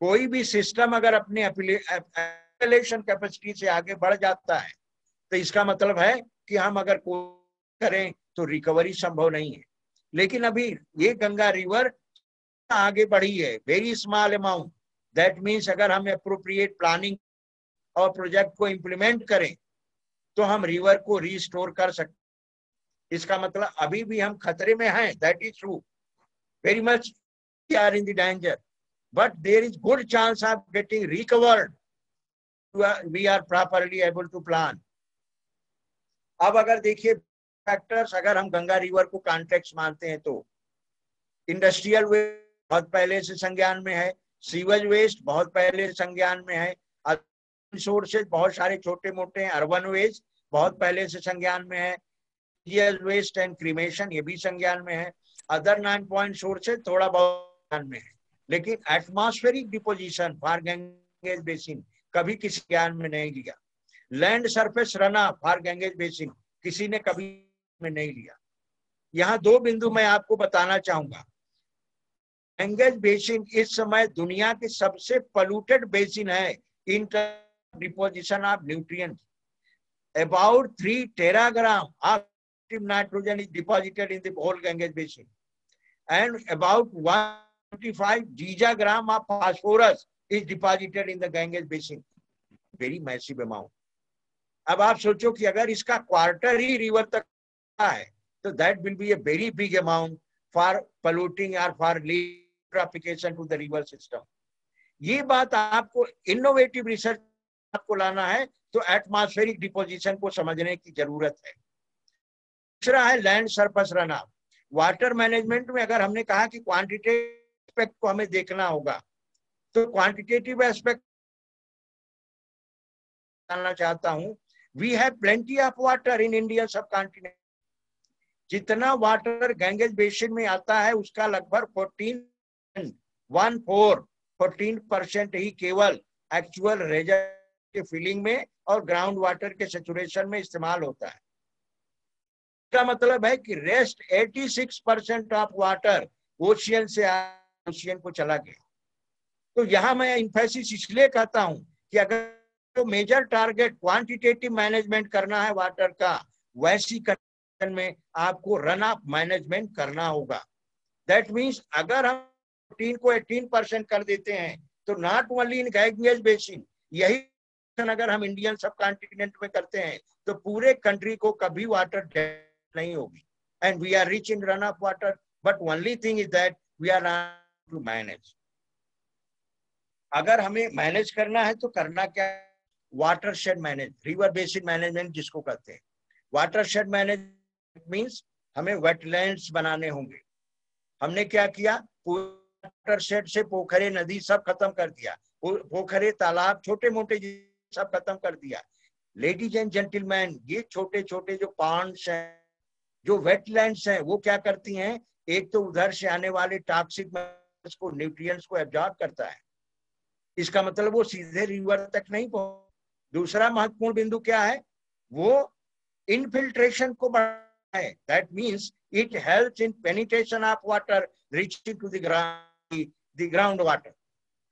कोई भी सिस्टम अगर अपने एसिमिलेशन कैपेसिटी से आगे बढ़ जाता है तो इसका मतलब है कि हम अगर करें तो रिकवरी संभव नहीं है। लेकिन अभी ये गंगा रिवर आगे बढ़ी है, very small amount. That means अगर हम एप्रोप्रिएट प्लानिंग और प्रोजेक्ट को इम्प्लीमेंट करें तो हम रिवर को रिस्टोर कर सकते। इसका मतलब अभी भी हम खतरे में हैं, that is true, very much we are in the danger, but there is good chance of getting recovered, we are properly able to plan. अब अगर देखिए फैक्टर्स, अगर हम गंगा रिवर को कॉन्टेक्स्ट मानते हैं तो इंडस्ट्रियल वेस्ट बहुत पहले से संज्ञान में है, सीवेज वेस्ट बहुत पहले संज्ञान में है, सोर्सेज बहुत सारे छोटे मोटे हैं, अर्बन वेस्ट बहुत पहले से संज्ञान में है, वेस्ट एंड क्रीमेशन ये भी संज्ञान में है, अदर 9 पॉइंट सोर्सेज थोड़ा बहुत संज्ञान में है। लेकिन atmospheric deposition for Ganges basin कभी किसी ज्ञान में नहीं लिया। Land surface run for Ganges basin किसी ने कभी में नहीं लिया। यहाँ 2 बिंदु मैं आपको बताना चाहूंगा। गंगेज बेसिन इस समय दुनिया की सबसे पोल्यूटेड बेसिन है in deposition of nutrients. About 3 teragram of nitrogen is deposited in the whole Ganges basin, and about 125 gigagram of phosphorus is deposited in the Ganges basin. Very massive amount. अब आप सोचो कि अगर इसका quarter ही river तक है तो that will be a very big amount for polluting और for application to the river system. ये बात आपको इनोवेटिव रिसर्च आपको लाना है तो एटमॉस्फेरिक डिपोजिशन को समझने की जरूरत है. दूसरा है land surface run of. Water management में अगर हमने कहा कि क्वांटिटेटिव एस्पेक्ट को हमें देखना होगा तो क्वांटिटेटिव एस्पेक्ट जानना चाहता हूं. We have plenty of water in Indian subcontinent. जितना वाटर गंगेज बेसिन में आता है उसका लगभग 14% ही केवल एक्चुअल रेजर के फिलिंग में और ग्राउंड वाटर के सेचुरेशन में इस्तेमाल होता है. इसका मतलब है कि रेस्ट 86% ऑफ वाटर ओशियन से ओशियन को चला गया. तो यहां मैं इन्फेसिस इसलिए कहता हूं कि अगर तो मेजर टारगेट क्वांटिटेटिव मैनेजमेंट करना है वाटर का, वैसी कंडीशन में आपको रन ऑफ मैनेजमेंट करना होगा. दैट मीन्स अगर हम 14 को 18% कर देते हैं तो not only in Ganges basin, यही अगर हम इंडियन सब कॉन्टिनेंट में करते हैं तो पूरे कंट्री को कभी वाटर डेट नहीं होगी. And we are rich in runoff water, but only thing is that we are not to manage. अगर हमें मैनेज करना है तो करना क्या? Watershed manage, river basin management जिसको कहते हैं. वाटरशेड मैनेजमेंट मींस हमें वेटलैंड्स बनाने होंगे. हमने क्या किया? वाटरशेड से पोखरे नदी सब खत्म कर दिया, पोखरे तालाब छोटे मोटे सब खत्म कर दिया. लेडीज एंड जेंटलमैन, ये छोटे छोटे जो पॉन्ड्स हैं, जो वेटलैंड्स हैं, वो क्या करती हैं? एक तो उधर से आने वाले टॉक्सिक को, न्यूट्रिएंट्स को एब्जॉर्ब करता है. इसका मतलब वो सीधे रिवर तक नहीं पहुंच. दूसरा महत्वपूर्ण बिंदु क्या है? वो इनफिल्ट्रेशन को बढ़ाता है. That means it helps in penetration of water reaching to the ground water.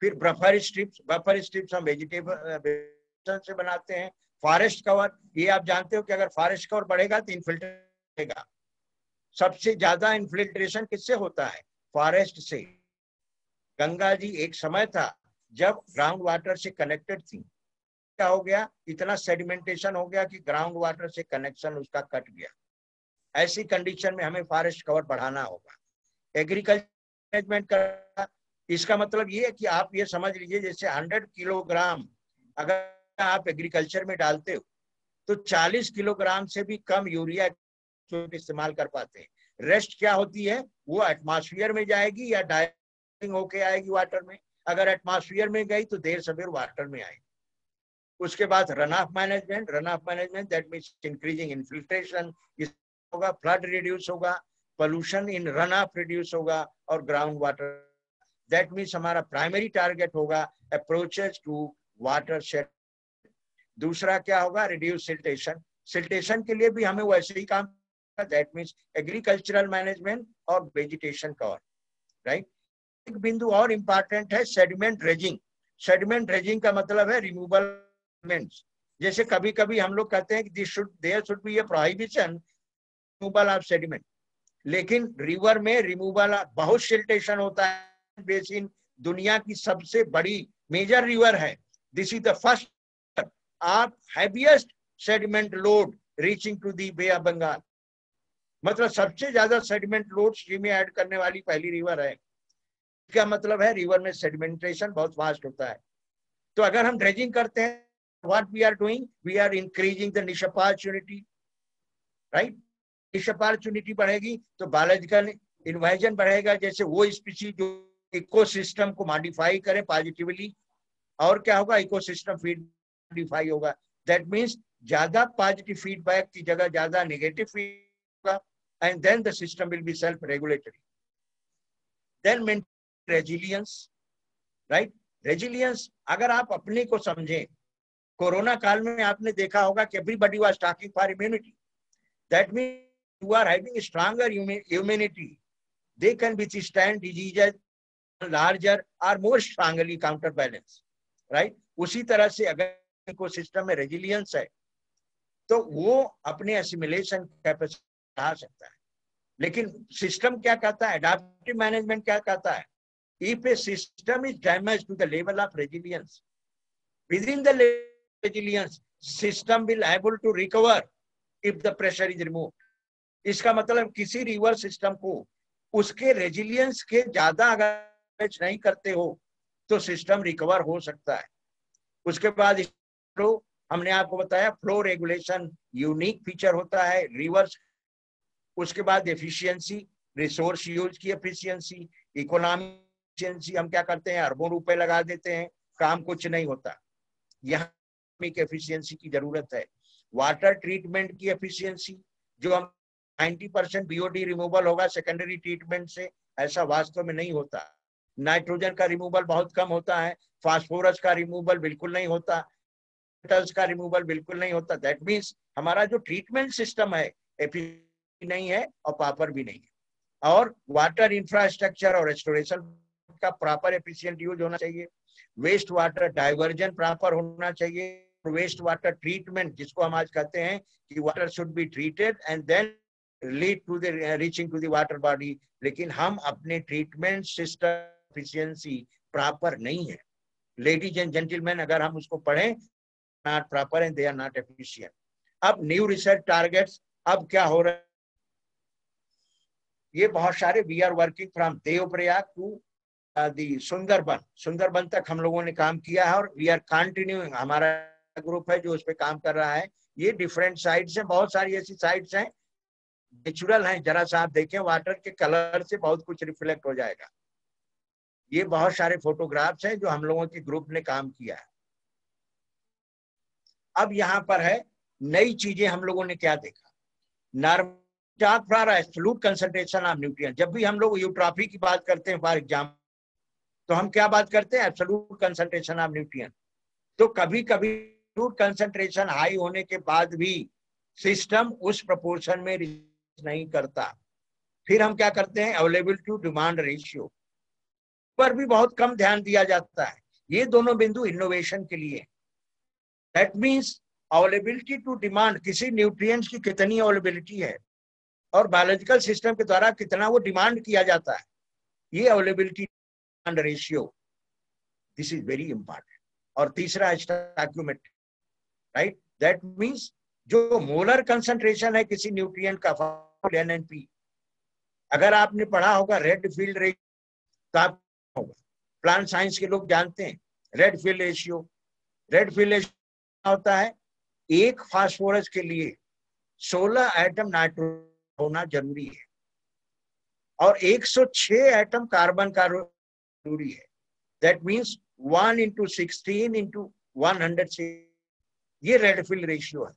फिर बफर स्ट्रिप्स हम वेजिटेबल से बनाते हैं. फॉरेस्ट कवर, ये आप जानते हो कि अगर फॉरेस्ट कवर बढ़ेगा तो इनफिल्ट्रेशन बढ़ेगा. सबसे ज्यादा इनफिल्ट्रेशन किससे होता है? फॉरेस्ट से. गंगा जी एक समय था जब ग्राउंड वाटर से कनेक्टेड थी. क्या हो गया? इतना सेडिमेंटेशन हो गया कि ग्राउंड वाटर से कनेक्शन उसका कट गया. ऐसी कंडीशन में हमें फॉरेस्ट कवर बढ़ाना होगा. एग्रीकल्चर मैनेजमेंट का इसका मतलब ये है कि आप ये समझ लीजिए जैसे 100 किलोग्राम अगर आप एग्रीकल्चर में डालते हो तो 40 किलोग्राम से भी कम यूरिया इस्तेमाल कर पाते हैं. रेस्ट क्या होती है? वो एटमॉस्फेयर में जाएगी या डाइविंग होके आएगी वाटर में. अगर एटमॉस्फेयर में गई तो देर सवेर वाटर में आएगी. उसके बाद run of management that means increasing infiltration होगा, फ्लड रिड्यूस होगा, pollution in run of reduce होगा और ग्राउंड वाटर. दैट मींस हमारा प्राइमरी टारगेट होगा अप्रोचेस टू वाटरशेड. दूसरा क्या होगा? Reduce siltation. सिल्टेशन के लिए भी हमें वैसे ही काम, दैट मींस एग्रीकल्चरल मैनेजमेंट और वेजिटेशन कवर. राइट. एक बिंदु और इंपॉर्टेंट है, सेडिमेंट ड्रेजिंग. सेडिमेंट ड्रेजिंग का मतलब है रिमूवल. जैसे कभी कभी हम लोग कहते हैं कि there should be a prohibition removal of sediment, लेकिन रिवर में रिमूवल बहुत सिल्टेशन होता है. बेसिन दुनिया की सबसे बड़ी मेजर रिवर है. This is the first of heaviest sediment load reaching to the bay of Bengal. मतलब सबसे ज्यादा सेडिमेंट लोड सी में ऐड करने वाली पहली रिवर है. क्या मतलब है? रिवर में सेडिमेंटेशन बहुत फास्ट होता है. तो अगर हम ड्रेजिंग करते हैं, what we are doing, we are increasing the niche opportunity, right? niche opportunity बढ़ेगी तो बायोलॉजिकल इन्वेजन बढ़ेगा. जैसे वो स्पीशीज जो इकोसिस्टम को मॉडिफाई करे पॉजिटिवली, और क्या होगा? इकोसिस्टम फीड मॉडिफाई होगा. दैट मींस ज्यादा पॉजिटिव फीडबैक की जगह ज्यादा नेगेटिव फीडबैक होगा, and then the system will be self regulatory. Then resilience. Right. Resilience अगर आप अपने को समझें, कोरोना काल में आपने देखा होगा कि everybody was talking for immunity. That means you are having stronger immunity, they can withstand diseases larger और more strongly counter balance. Right. उसी तरह से अगर इकोसिस्टम में रेजिलियंस है तो वो अपने एसिमिलेशन कैपेसिटी बढ़ा सकता है। लेकिन सिस्टम क्या कहता है, एडाप्टिव मैनेजमेंट क्या कहता है, if a system is damage to the level of resilience, within the resilience system will able to recover if the pressure is removed. इसका मतलब किसी रिवर सिस्टम को उसके रेजिलियंस के ज्यादा अगर नहीं करते हो तो सिस्टम रिकवर हो सकता है। उसके बाद फ्लो, हमने आपको बताया फ्लो रेगुलेशन यूनिक फीचर होता है रिवर्स। उसके बाद एफिशिएंसी, रिसोर्स यूज की एफिशिएंसी, इकोनॉमी एफिशिएंसी, हम क्या करते हैं अरबों रुपए लगा देते हैं, काम कुछ नहीं होता, यहाँ एफिशिएंसी की जरूरत है। वाटर ट्रीटमेंट की एफिशिएंसी, जो हम 90% बीओडी रिमूवल होगा सेकेंडरी ट्रीटमेंट से, ऐसा वास्तव में नहीं होता। नाइट्रोजन का रिमूवल बहुत कम होता है, फास्फोरस का रिमूवल बिल्कुल नहीं होता, मेटल्स का रिमूवल बिल्कुल नहीं होता। दैट मीन्स हमारा जो ट्रीटमेंट सिस्टम है एफिशिएंट नहीं है और प्रॉपर भी नहीं है। और वाटर इंफ्रास्ट्रक्चर और रेस्टोरेशन का प्रॉपर एफिशिएंट यूज होना चाहिए। वेस्ट वाटर डाइवर्जन प्रॉपर होना चाहिए। वेस्ट वाटर ट्रीटमेंट, जिसको हम आज कहते हैं कि water should be treated and then lead to the reaching to the water body, लेकिन हम अपने ट्रीटमेंट सिस्टम एफिशिएंसी प्रॉपर नहीं है। लेडीज एंड जेंटलमैन, अगर हम उसको पढ़ें, not proper and they are not efficient. अब न्यू रिसर्च टारगेट्स, अब क्या हो रहा है, ये बहुत सारे, we are working from Devprayag to the Sundarban तक हम लोगों ने काम किया है और वी आर कंटिन्यूइंग। हमारा ग्रुप है जो उस पर काम कर रहा है। ये डिफरेंट साइट्स हैं, बहुत सारी ऐसी साइट्स हैं नेचुरल हैं, जरा सा आप देखें वाटर के कलर से बहुत कुछ रिफ्लेक्ट हो जाएगा। ये बहुत सारे फोटोग्राफ्स हैं जो हम लोगों के ग्रुप ने काम किया है। अब यहाँ पर है नई चीजें, हम लोगों ने क्या देखा, एब्सोल्यूट कंसंट्रेशन ऑफ न्यूट्रिएंट। जब भी हम लोग यूट्रॉफी की बात करते हैं फॉर एग्जाम्पल, तो हम क्या बात करते हैं, एब्सोल्यूट कंसंट्रेशन ऑफ न्यूट्रिएंट। तो कभी कभी एब्सोल्यूट कंसंट्रेशन हाई होने के बाद भी सिस्टम उस प्रोपोर्शन में नहीं करता। फिर हम क्या करते हैं, अवेलेबल टू डिमांड रेशियो पर भी बहुत कम ध्यान दिया जाता है। ये दोनों बिंदु इनोवेशन के लिए। That means availability to demand, किसी न्यूट्रिएंट्स की कितनी अवेलेबिलिटी है और बायोलॉजिकल सिस्टम के द्वारा कितना वो डिमांड किया जाता है, ये availability demand ratio, this is very important. और तीसरा है स्टॉइकियोमेट्री, राइट। दैट मीन्स जो मोलर कंसंट्रेशन है किसी न्यूट्रिएंट का, NNP, अगर आपने पढ़ा होगा रेडफील्ड रेशियो, तो आप होगा, प्लांट साइंस के लोग जानते हैं रेडफील्ड रेशियो। रेडफील्ड रेशियो होता है, एक फास्फोरस के लिए 16 एटम नाइट्रोजन होना जरूरी है और 106 एटम कार्बन का जरूरी है। दैट मीन्स 1 × 16 × 106, ये रेडफील्ड रेशियो है,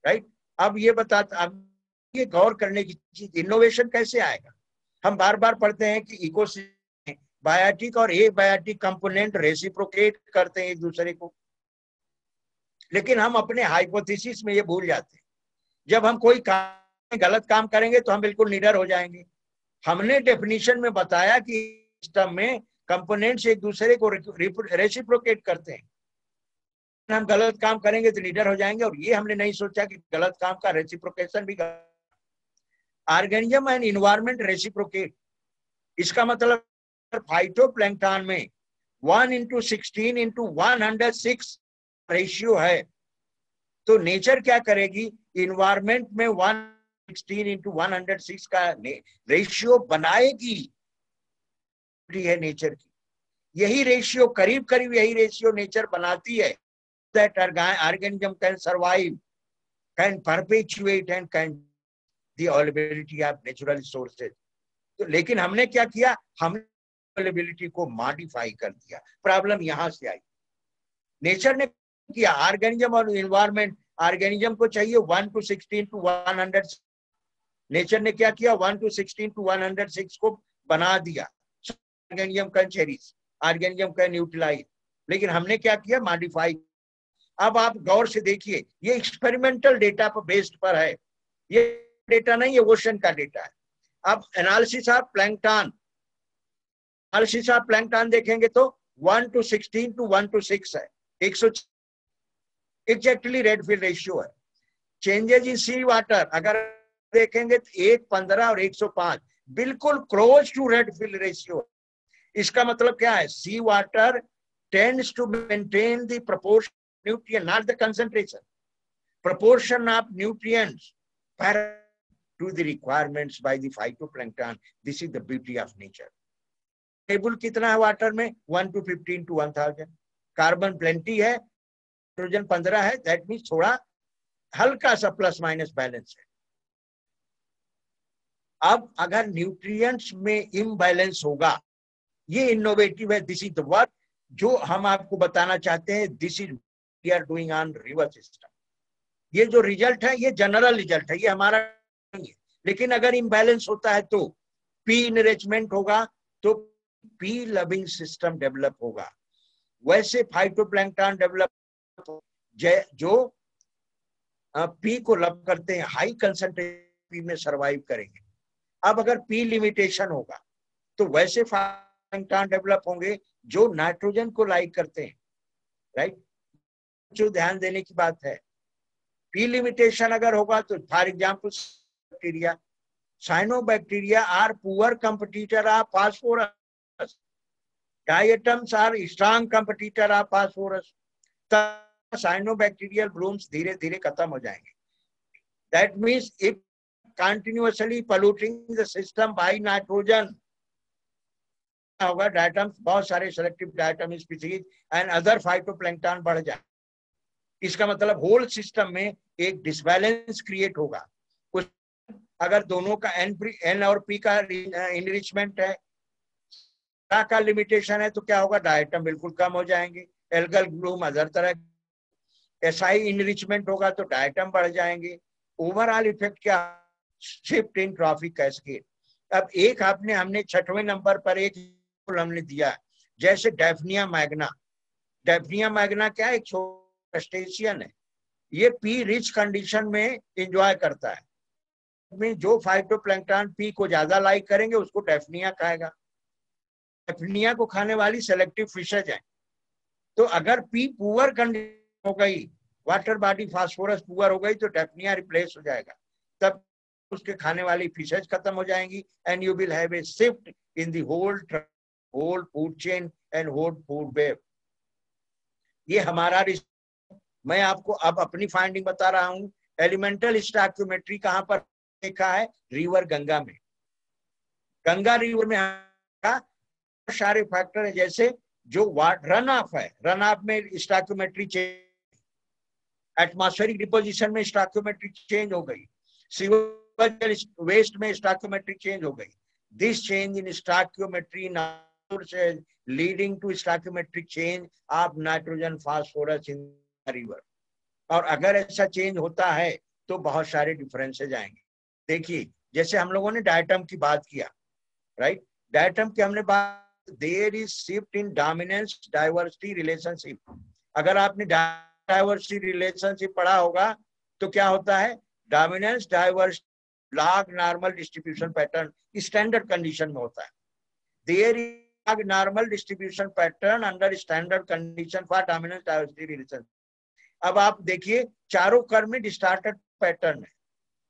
राइट। अब ये बताता, अब ये गौर करने की चीज, इनोवेशन कैसे आएगा। हम बार बार पढ़ते हैं कि इकोसिस्टम बायोटिक और एबायोटिक कंपोनेंट रेसिप्रोकेट करते हैं एक दूसरे को, लेकिन हम अपने हाइपोथेसिस में ये भूल जाते हैं। जब हम कोई गलत काम करेंगे तो हम बिल्कुल निडर हो जाएंगे। हमने डेफिनेशन में बताया कि सिस्टम में कंपोनेंट्स एक दूसरे को रेसिप्रोकेट करते हैं। हम गलत काम करेंगे तो निडर हो जाएंगे, और ये हमने नहीं सोचा कि गलत काम का रेसिप्रोकेशन भी। ऑर्गेनिज्म एंड इन्वायरमेंट रेसिप्रोकेट, इसका मतलब फाइटोप्लैंक्टन में 1 × 16 × 106 रेशियो है, तो नेचर क्या करेगी, इन्वायरमेंट में 116 × 106 का रेशियो बनाएगी, है नेचर की। यही रेशियो, करीब करीब यही रेशियो नेचर बनाती है, that organism can survive, can perpetuate and can the availability of natural resources। तो लेकिन हमने क्या किया, हमने अवेलेबिलिटी को मॉडिफाई कर दिया। प्रॉब्लम यहां से आई, नेचर ने किया, ऑर्गेनिज्म और एनवायरनमेंट, ऑर्गेनिज्म को चाहिए 1 × 16 × 100, नेचर ने क्या किया, 1 × 16 × 106 को बना दिया। Organism can cherish, organism can utilise, लेकिन हमने क्या किया, मॉडिफाई। अब आप गौर से देखिए, ये एक्सपेरिमेंटल डेटा पर बेस्ड पर है, ये डेटा नहीं, ये ओशन का डेटा है। अब analysis of plankton, analysis of plankton देखेंगे तो 1 × 16 × 106 है, 100 एग्जैक्टली रेडफील्ड रेशियो है। चेंजेस इन सी वाटर, अगर देखेंगे तो 1:15 और 105 बिल्कुल close to Redfield ratio. इसका मतलब क्या है? Sea water tends to maintain the proportion nutrient, not the concentration, proportion of nutrients to the requirements by the phytoplankton. This is the beauty of nature. Table कितना है water में? 1 to 15 to 1000। Carbon plenty है, nitrogen 15 है, that means थोड़ा हल्का सा plus minus balance है। अब अगर न्यूट्रिएंट्स में इम्बैलेंस होगा, ये इनोवेटिव है, दिस इज द वर्क जो हम आपको बताना चाहते हैं। This is we are doing on river system. ये जो रिजल्ट है ये जनरल रिजल्ट है, ये हमारा नहीं है। लेकिन अगर इम्बैलेंस होता है तो पी इनरिचमेंट होगा, तो पी लविंग सिस्टम डेवलप होगा। वैसे फाइटोप्लैंक्टन डेवलप जो पी को लव करते हैं, हाई कंसंट्रेशन पी में सरवाइव करेंगे। अब अगर पी लिमिटेशन होगा तो वैसे फाइटोप्लैंक्टन डेवलप होंगे जो नाइट्रोजन को लाइक करते हैं, राइट? जो ध्यान देने की बात है, पी लिमिटेशन अगर होगा तो for example bacteria, cyanobacteria are poor competitor of phosphorus, diatoms are strong competitor of phosphorus. तब साइनोबैक्टीरियल ब्लूम्स धीरे धीरे खत्म हो जाएंगे। That means it continuously polluting the system by nitrogen होगा। डायटम्स, बहुत सारे selective diatom species and other phytoplankton बढ़ जाए। इसका मतलब होल सिस्टम में एक डिसबैलेंस क्रिएट होगा। कुछ अगर दोनों का एन और पी का इनरिचमेंट है, का लिमिटेशन है, तो क्या होगा? डायटम बिल्कुल कम हो जाएंगे। एल्गल ब्लूम अदर तरह, एसआई इनरिचमेंट होगा तो डायटम बढ़ जाएंगे। ओवरऑल इफेक्ट क्या? Shift in trophic cascade. अब एक हमने 6वें नंबर पर एक हमने दिया, जैसे डेफनिया मैग्ना। डेफनिया मैग्ना क्या है? एक क्रस्टेशियन है। ये पी रिच कंडीशन में एंजॉय करता है। में जो फाइटोप्लैंक्टन पी को ज्यादा लाइक करेंगे उसको डेफनिया खाएगा। डेफनिया को खाने वाली सेलेक्टिव फिशेज है। तो अगर पी पुअर कंडीशन हो गई, वाटर बॉडी फास्फोरस पुअर हो गई, तो डेफनिया रिप्लेस हो जाएगा। तब उसके खाने वाली फिशेज खत्म हो जाएंगी and you will have a shift in the whole food chain and whole food web. ये हमारा, मैं आपको अब अपनी फाइंडिंग बता रहा हूं। एलिमेंटल स्टॉइकियोमेट्री कहां पर देखा है? रिवर गंगा में। गंगा रिवर में सारे फैक्टर है, जैसे जो रन ऑफ है, रन ऑफ में स्टॉइकियोमेट्री चेंज, एटमॉस्फेरिक डिपोजिशन में स्टॉइकियोमेट्री चेंज हो गई, सीवर वेस्ट में स्टॉइकियोमेट्री चेंज हो गई। This change in stoichiometry leading to stoichiometric change of nitrogen phosphorus in river. और अगर ऐसा चेंज होता है तो बहुत सारे डिफरेंसेज आएंगे। देखिए, जैसे हम लोगों ने डायटम की बात किया, राइट? डायटम की हमने बात, there is shift in dominance diversity relationship. अगर आपने डाइवर्सिटी रिलेशनशिप पढ़ा होगा तो क्या होता है? Dominance diversity log normal distribution pattern standard condition में होता है। There is normal distribution pattern under standard condition for dominance diversity relation. अब आप देखिए, चारों कर्व में डिस्टार्टेड पैटर्न है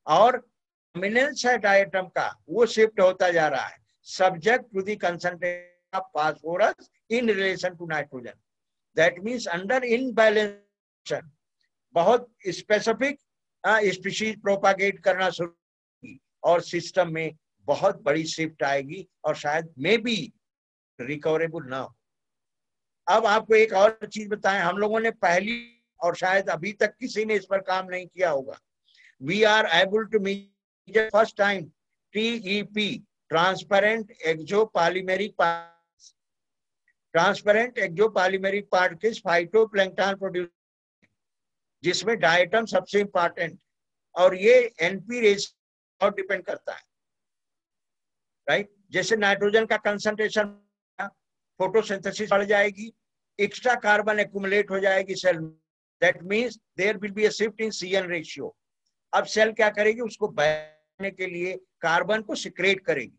और डोमिनेंस है डायटम का, वो शिफ्ट होता जा रहा है subject to the concentration of phosphorus in relation to nitrogen. That means under imbalance बहुत स्पेसिफिक स्पीशीज प्रोपागेट करना शुरू की और सिस्टम में बहुत बड़ी शिफ्ट आएगी और शायद मे बी रिकवरेबल ना हो। अब आपको एक और चीज बताएं, हम लोगों ने पहली और शायद अभी तक किसी ने इस पर काम नहीं किया होगा। We are able to measure first time TEP, transparent exopolymeric particles. Transparent exopolymeric particles phytoplankton produce, जिसमें डायटम सबसे इंपॉर्टेंट, और ये NP रेशियो डिपेंड करता है, राइट? जैसे नाइट्रोजन का कंसंट्रेशन, फोटोसिंथेसिस बढ़ जाएगी, एक्स्ट्रा कार्बन एक्युमुलेट हो जाएगी सेल में। That means there will be a shift in CN ratio. अब सेल क्या करेगी? उसको बढ़ाने के लिए कार्बन को सिक्रेट करेगी,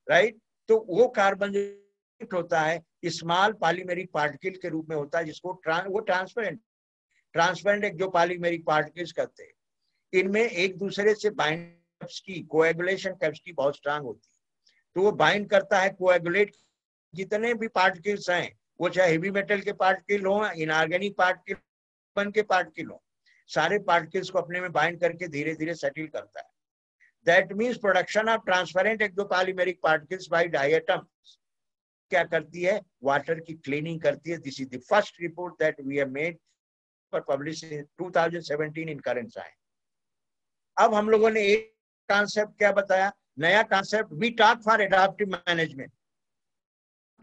राइट? तो वो कार्बन जो होता है स्मॉल पॉलीमेरिक पार्टिकल के रूप में होता है, जिसको वो ट्रांसपेरेंट एक्सोपॉलीमेरिक पार्टिकल्स कहते हैं। इनमें एक दूसरे से बाइंड कैपेसिटी, कोएगुलेशन कैपेसिटी बहुत स्ट्रांग होती है, तो वो बाइंड करता है कोएगुलेट जितने भी पार्टिकल्स हैं, वो चाहे हेवी मेटल के पार्टिकल हो, इनऑर्गेनिक पार्टिकल के पार्टिकल हो, सारे पार्टिकल्स को अपने में बाइंड करके धीरे धीरे सेटल करता है। That means production of transparent ectopolymeric particles by diatoms क्या करती है, वाटर की क्लीनिंग करती है। This is the first report that we have made for publish in 2017 in current science. अब हम लोगों ने एक कॉन्सेप्ट क्या बताया, नया concept, we talk for adaptive management.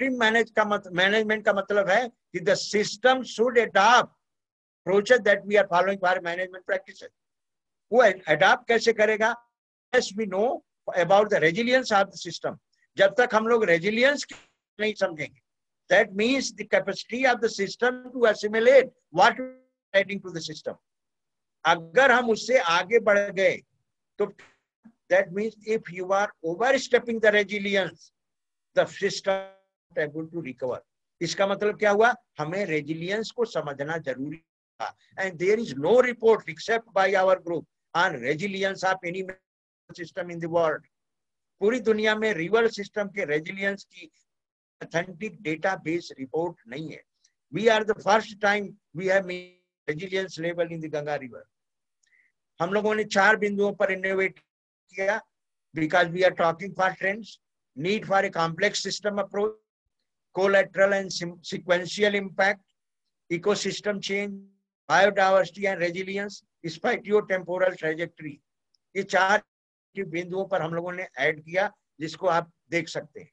Management का मतलब है कि the system should adopt approaches that we are following for management practices. वो अडॉप्ट कैसे करेगा, as we know about the resilience of the system, जब तक हम लोग रेजिलियंस नहीं समझेंगे, that means the capacity of the system to assimilate what we are adding to the system, अगर हम उससे आगे बढ़ गए तो that means if you are overstepping the resilience, the system is not able to recover। इसका मतलब क्या हुआ, हमें रेजिलियंस को समझना जरूरी था, and there is no report except by our group on resilience of any system in the world. पूरी दुनिया में रिवर सिस्टम के रेजिलियंस की ऑथेंटिक डेटाबेस रिपोर्ट नहीं है। We are the first time we have resilience level in the Ganga river. हम लोगों ने 4 बिंदुओं पर इनोवेट किया, because we are talking for trends, need for a complex system approach, collateral and sequential impact, ecosystem change, biodiversity and resilience, spatio temporal trajectory. ये 4 बिंदुओं पर हम लोगों ने ऐड किया, जिसको आप देख सकते हैं।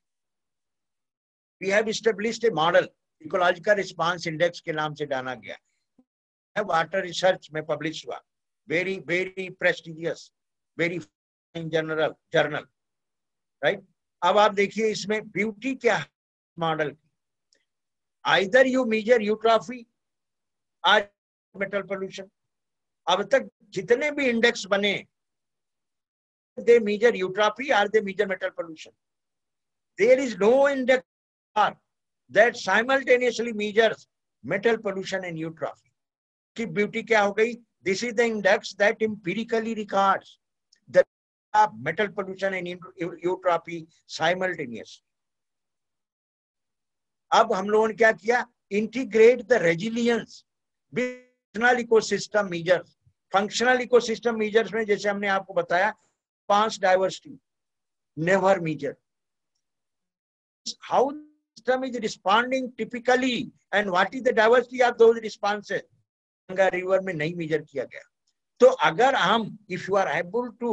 We have established a model, ecological response index के नाम से जाना गया, वाटर रिसर्च में पब्लिश हुआ, very very prestigious, very journal, right. अब आप देखिए इसमें ब्यूटी क्या है मॉडल की, आइदर यू मेजर यूट्रॉफी और मेटल पोल्यूशन। अब तक जितने भी इंडेक्स बने, they measure eutropy or they measure metal pollution. There is no index that simultaneously measures metal pollution and eutropy. की ब्यूटी क्या हो गई, this is the index that empirically records the metal pollution and eutropy simultaneously. अब हम लोगों ने क्या किया, integrate the resilience with functional ecosystem measures। functional ecosystem measures में जैसे हमने आपको बताया, response diversity never measured, how the system is responding typically and what is the diversity of those responses, Ganga river में नहीं मेजर किया गया। तो अगर हम if you are able to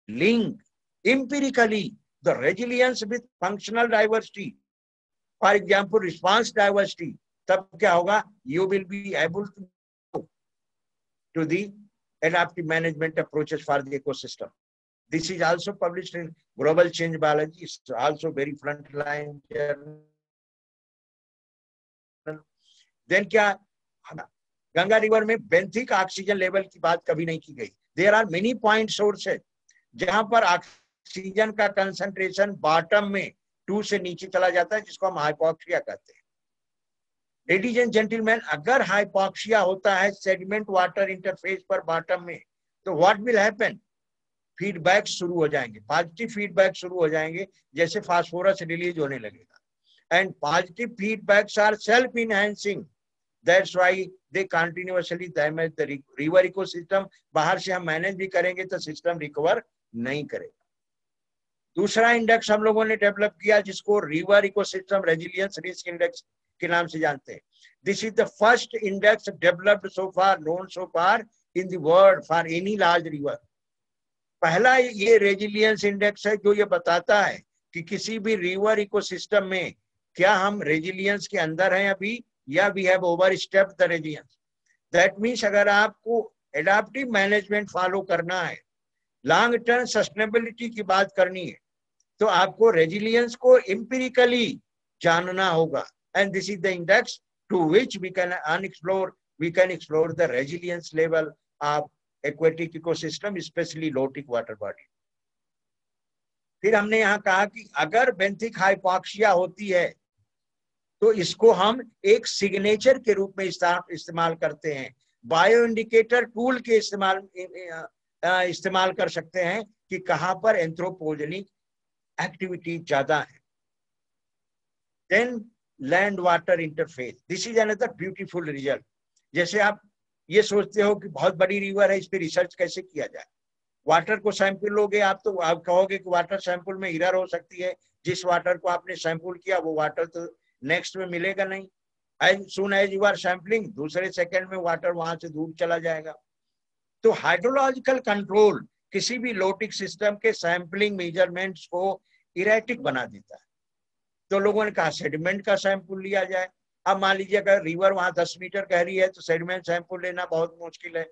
link empirically the resilience with functional diversity, for example response diversity, तब क्या होगा, you will be able to the adaptive management approaches for the ecosystem. This is also published in Global Change Biology. It's also very frontline journal. Then क्या, Ganga river में benthic oxygen level की बात कभी नहीं की गई। There are many point sources जहां पर ऑक्सीजन का कंसंट्रेशन बॉटम में 2 से नीचे चला जाता है, जिसको हम हाइपोक्सिया कहते हैं। लेडीज एंड जेंटलमैन, अगर हाइपोक्सिया होता है सेडिमेंट वाटर इंटरफेस पर बॉटम में, तो व्हाट विल हैपन, फीडबैक शुरू हो जाएंगे, पॉजिटिव फीडबैक शुरू हो जाएंगे, जैसे फास्फोरस रिलीज होने लगेगा। And positive feedbacks are self enhancing, that's why they continuously damage the river ecosystem. बाहर से हम मैनेज भी करेंगे तो सिस्टम रिकवर नहीं करेगा। दूसरा इंडेक्स हम लोगों ने डेवलप किया, जिसको river ecosystem resilience risk index के नाम से जानते हैं। This is the first index developed so far, known so far in the world for any large river. पहला ये रेजिलियंस इंडेक्स है जो ये बताता है कि किसी भी रिवर इकोसिस्टम में क्या हम रेजिलियंस के अंदर हैं अभी, या we have overstepped the resilience. That means अगर आपको एडाप्टिव मैनेजमेंट फॉलो करना है, लॉन्ग टर्म सस्टेनेबिलिटी की बात करनी है, तो आपको रेजिलियंस को एम्पिरिकली जानना होगा। And this is the index to which we can explore the resilience level of aquatic ecosystem, specially lotic water body. फिर हमने यहाँ कहा कि अगर बेंथिक हाइपोक्सिया होती है तो इसको हम एक सिग्नेचर के रूप में इस्तेमाल करते हैं, बायो इंडिकेटर टूल के इस्तेमाल इस्तेमाल कर सकते हैं कि कहां पर एंथ्रोपोजेनिक एक्टिविटी ज्यादा है। Then land water interface, this is another beautiful result. जैसे आप ये सोचते हो कि बहुत बड़ी रिवर है, इस पर रिसर्च कैसे किया जाए। वाटर को सैंपल लोगे आप तो आप कहोगे कि वाटर सैंपल में एरर हो सकती है, जिस वाटर को आपने सैंपल किया वो वाटर तो नेक्स्ट में मिलेगा नहीं। As soon as you are sampling, दूसरे सेकंड में वाटर वहां से दूर चला जाएगा। तो हाइड्रोलॉजिकल कंट्रोल किसी भी लोटिक सिस्टम के सैंपलिंग मेजरमेंट्स को इरेटिक बना देता है। तो लोगों ने कहा सेडिमेंट का सैंपल लिया जाए। अब मान लीजिए अगर रिवर वहां 10 मीटर गहरी है तो सेडिमेंट सैंपल लेना बहुत मुश्किल है।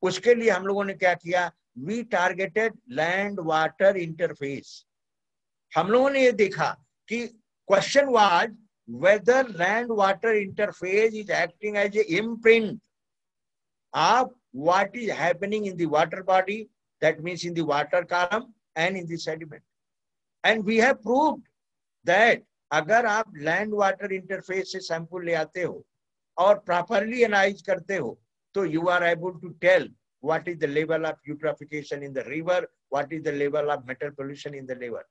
उसके लिए हम लोगों ने क्या किया, we targeted land water interface. हम लोगों ने ये देखा कि question was whether land water interface is acting as a imprint of what is happening in the water body, that means in the water column and in the sediment. And we have proved that अगर आप land water interface से sample ले आते हो और properly analyse करते हो तो you are able to tell what is the level of eutrophication in the river, what is the level of metal pollution in the river.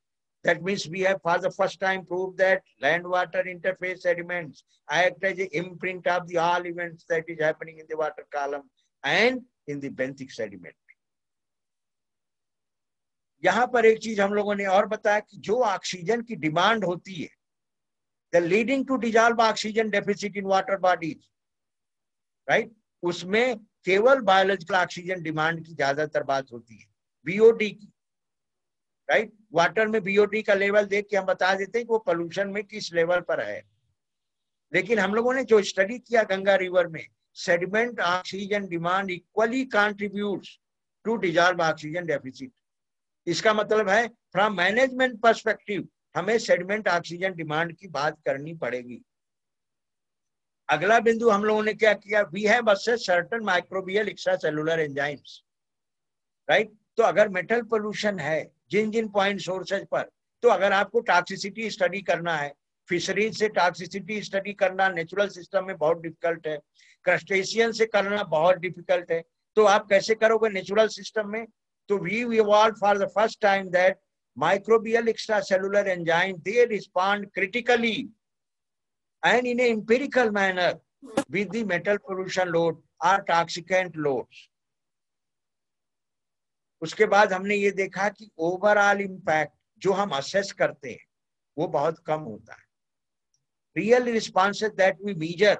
That means we have for the first time proved that land water interface sediments act as an imprint of the all events that is happening in the water column and in the benthic sediment. यहां पर एक चीज हम लोगों ने और बताया कि जो ऑक्सीजन की डिमांड होती है, the leading to dissolve oxygen deficit in water bodies, right, उसमें केवल बायोलॉजिकल ऑक्सीजन डिमांड की ज्यादातर बात होती है, बीओडी की, राइट। वाटर में बीओडी का लेवल देख के हम बता देते हैं कि वो पोल्यूशन में किस लेवल पर है। लेकिन हम लोगों ने जो स्टडी किया गंगा रिवर में, sediment oxygen demand equally contributes to dissolve oxygen deficit. इसका मतलब है फ्रॉम मैनेजमेंट पर्सपेक्टिव हमें सेडिमेंट ऑक्सीजन डिमांड की बात करनी पड़ेगी। अगला बिंदु हम लोगों ने क्या किया, we have assessed certain microbial extracellular enzymes, right. तो अगर मेटल पोल्यूशन है जिन जिन पॉइंट सोर्सेज पर, तो अगर आपको टॉक्सिसिटी स्टडी करना है, फिशरीज से टॉक्सिसिटी स्टडी करना नेचुरल सिस्टम में बहुत डिफिकल्ट है, क्रस्टेशियन से करना बहुत डिफिकल्ट है, तो आप कैसे करोगे नेचुरल सिस्टम में। तो we evolve for the first time that microbial extracellular enzyme they respond critically and in an empirical manner with the metal pollution load or toxicant loads. उसके बाद हमने ये देखा कि ओवरऑल इम्पैक्ट जो हम असेस करते हैं वो बहुत कम होता है। Real responses that we measure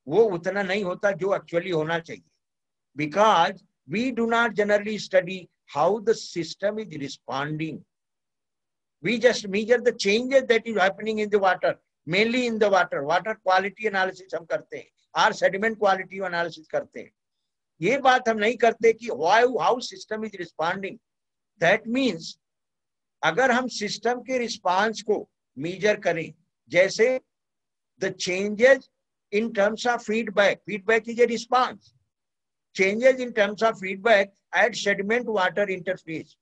वो उतना नहीं होता जो एक्चुअली होना चाहिए, because we do not generally study how the system is responding, we just measure the changes that is happening in the water, mainly in the water. Water quality analysis हम करते हैं और सेडिमेंट क्वालिटी एनालिसिस करते हैं। ये बात हम नहीं करते कि how system is responding. That means अगर हम सिस्टम के रिस्पांस को मेजर करें, जैसे the changes in terms of feedback, feedback is a response, changes in terms of feedback eight sediment water interface,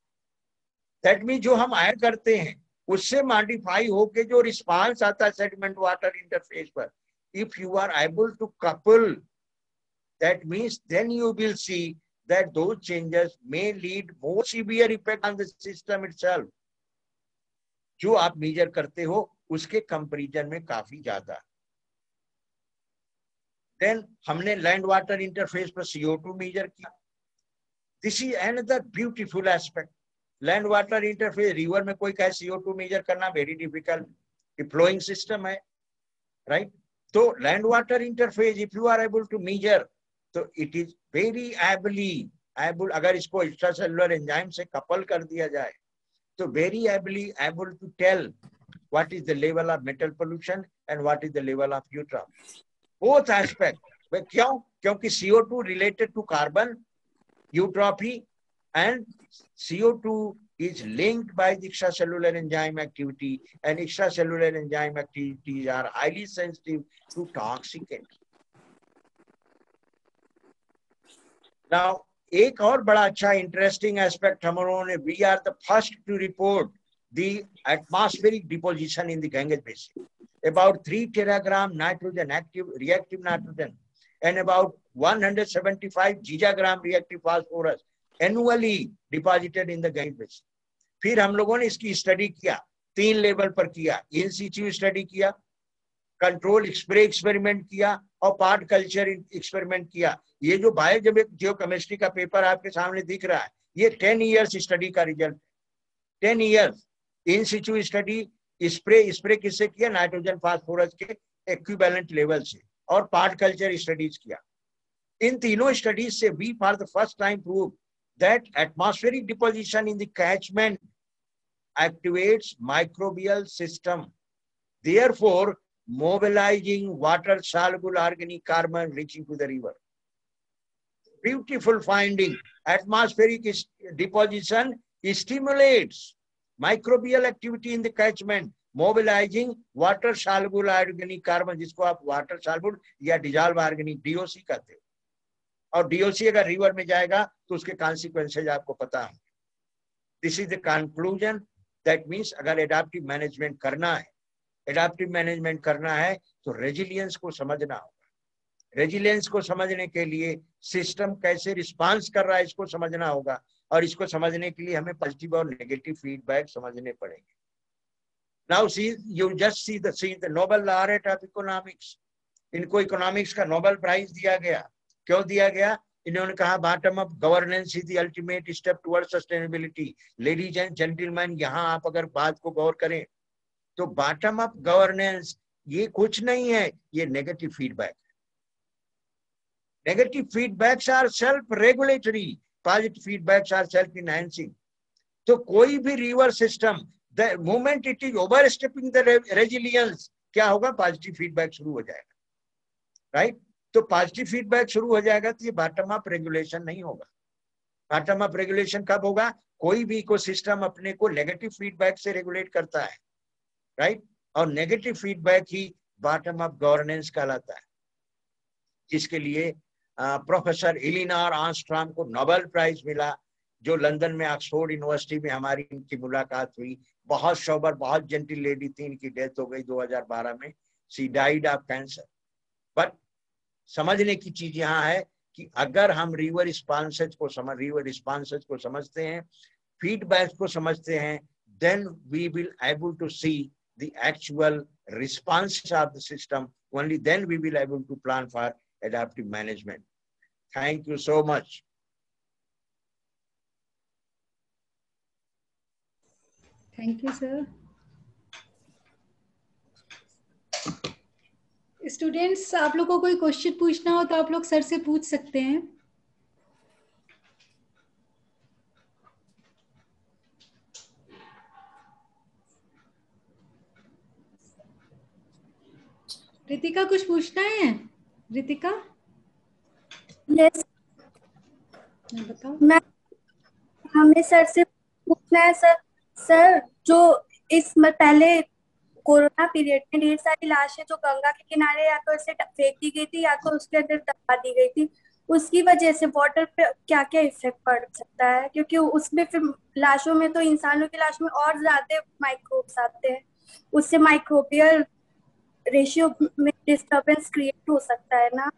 that means जो हम ऐड करते हैं उससे मॉडिफाई होके जो रिस्पांस आता है सेडिमेंट वाटर इंटरफेस पर, if you are able to couple, that means then you will see that those changes may lead more severe effect on the system itself. जो आप मेजर करते हो उसके कंपैरिजन में काफी ज्यादा। देन हमने लैंड वाटर इंटरफेस पर CO2 मेजर किया। This is another beautiful aspect. Land water interface, river में कोई कहे CO2 मेजर करना वेरी डिफिकल्ट, फ्लोइंग सिस्टम है, राइट। तो land water interface if you are able to measure तो इट इज वेरी एबल, अगर इसको एक्स्ट्रासेलुलर एंजाइम से कपल कर दिया जाए तो very able to tell what is the level of metal pollution and what is the level of eutrophy, both aspect. क्यों? क्योंकि CO2 related to carbon, eutrophy, and CO2 is linked by the extracellular enzyme activity, and extracellular enzyme activities are highly sensitive to toxicants. Now, एक और बड़ा अच्छा interesting aspect हम लोगों ने, we are the first to report the atmospheric deposition in the Ganges basin, about 3 teragram nitrogen, active reactive nitrogen, and about 175 gigagram reactive phosphorus annually deposited in the government. फिर हम लोगों ने इसकी study किया, 3 level पर किया, इन situ study किया, control spray experiment किया और पार्ट कल्चर एक्सपेरिमेंट किया। ये जो जियोकेमिस्ट्री का पेपर आपके सामने दिख रहा है, ये 10 इयर्स स्टडी का result, 10 years in situ study. Spray किससे किया? नाइट्रोजन फास्फोरस के इक्विवेलेंट लेवल से, और पार्ट कल्चर स्टडीज किया। इन तीनों स्टडीज से we for the first time prove that atmospheric deposition in the catchment activates microbial system, therefore mobilizing water soluble organic carbon reaching to the river. Beautiful finding. Atmospheric deposition stimulates microbial activity in the catchment, mobilizing water soluble organic carbon, जिसको आप water soluble या dissolved organic DOC कहते हो। और DOC अगर river में जाएगा तो उसके कॉन्सिक्वेंसेज आपको पता है। This is the conclusion. That means अगर एडाप्टिव मैनेजमेंट करना है तो रेजिलियंस को समझना होगा। रेजिलियंस को समझने के लिए सिस्टम कैसे रिस्पांस कर रहा है इसको समझना होगा, और इसको समझने के लिए हमें पॉजिटिव और नेगेटिव फीडबैक समझने पड़ेंगे। Now see you just see the Nobel laureate of economics, इनको इकोनॉमिक्स का नोबेल प्राइज दिया गया। क्यों दिया गया? इन्होंने कहा bottom up governance is the ultimate step toward sustainability. Ladies and gentleman, यहाँ आप अगर बात को गौर करें तो बॉटम अप गवर्नेंस ये कुछ नहीं है, ये negative feedback. Negative feedbacks are self regulatory, positive feedbacks are self enhancing. तो कोई भी river system the moment it is overstepping the resilience, क्या होगा? पॉजिटिव फीडबैक शुरू हो जाएगा, राइट? तो पॉजिटिव फीडबैक शुरू हो जाएगा तो ये बॉटम अप रेगुलेशन नहीं होगा। बॉटम अप रेगुलेशन कब होगा? कोई भी इकोसिस्टम अपने को नेगेटिव फीडबैक से रेगुलेट करता है, राइट? और नेगेटिव फीडबैक ही बॉटम अप गवर्नेंस कहलाता है, जिसके लिए प्रोफेसर इलिनॉर आर्मस्ट्रांग को नोबेल प्राइज मिला, जो लंदन में ऑक्सफोर्ड यूनिवर्सिटी में हमारी इनकी मुलाकात हुई। बहुत सोबर, बहुत जेंटल लेडी थी, इनकी डेथ हो गई 2012 में। She died of cancer. But समझने की चीज यहाँ है कि अगर हम रिवर रिस्पांसेज को समझते हैं, फीडबैक को समझते हैं, then we will able to see the actual response of the system. Only then we will able to plan for adaptive management. Thank you so much. Thank you, sir. Students, आप लोगों को कोई question पूछना हो तो आप लोग sir से पूछ सकते हैं। रितिका, कुछ पूछना है? रितिका? यस, बताओ। मैं हमें सर से पूछना है सर जो पहले कोरोना पीरियड में ढेर सारी लाशें जो गंगा के किनारे या तो ऐसे फेंक दी गई थी या तो उसके अंदर दबा दी गई थी, उसकी वजह से वाटर पे क्या क्या इफेक्ट पड़ सकता है? क्योंकि उसमें फिर लाशों में तो इंसानों की लाश में और ज्यादा माइक्रोब्स आते हैं, उससे माइक्रोबियल रेशियो में डिस्टर्बेंस क्रिएट हो सकता है ना?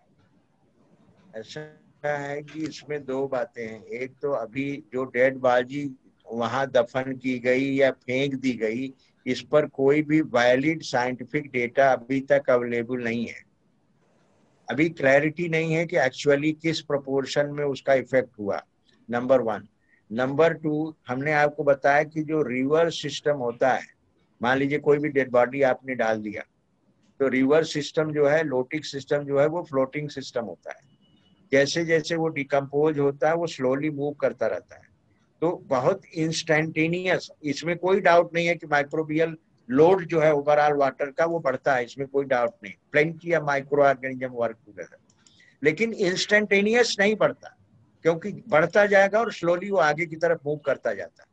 ऐसा है कि इसमें 2 बातें हैं। एक तो अभी जो डेड बाजी वहां दफन की गई या फेंक दी गई, इस पर कोई भी वैलिड साइंटिफिक डेटा अभी तक अवेलेबल नहीं है। अभी क्लैरिटी नहीं है कि एक्चुअली किस प्रोपोर्शन में उसका इफेक्ट हुआ, नंबर 1। नंबर 2, हमने आपको बताया कि जो रिवर सिस्टम होता है, मान लीजिए कोई भी डेड बॉडी आपने डाल दिया, तो रिवर सिस्टम जो है, लोटिक सिस्टम जो है, वो फ्लोटिंग सिस्टम होता है। जैसे जैसे वो डिकम्पोज होता है वो स्लोली मूव करता रहता है। तो बहुत इंस्टेंटेनियस, इसमें कोई डाउट नहीं है कि माइक्रोबियल लोड जो है ओवरऑल वाटर का वो बढ़ता है, इसमें कोई डाउट नहीं। प्लेंटी या माइक्रो ऑर्गेनिज्म वर्क टुगेदर, लेकिन इंस्टेंटेनियस नहीं बढ़ता, क्योंकि बढ़ता जाएगा और स्लोली वो आगे की तरफ मूव करता जाता है।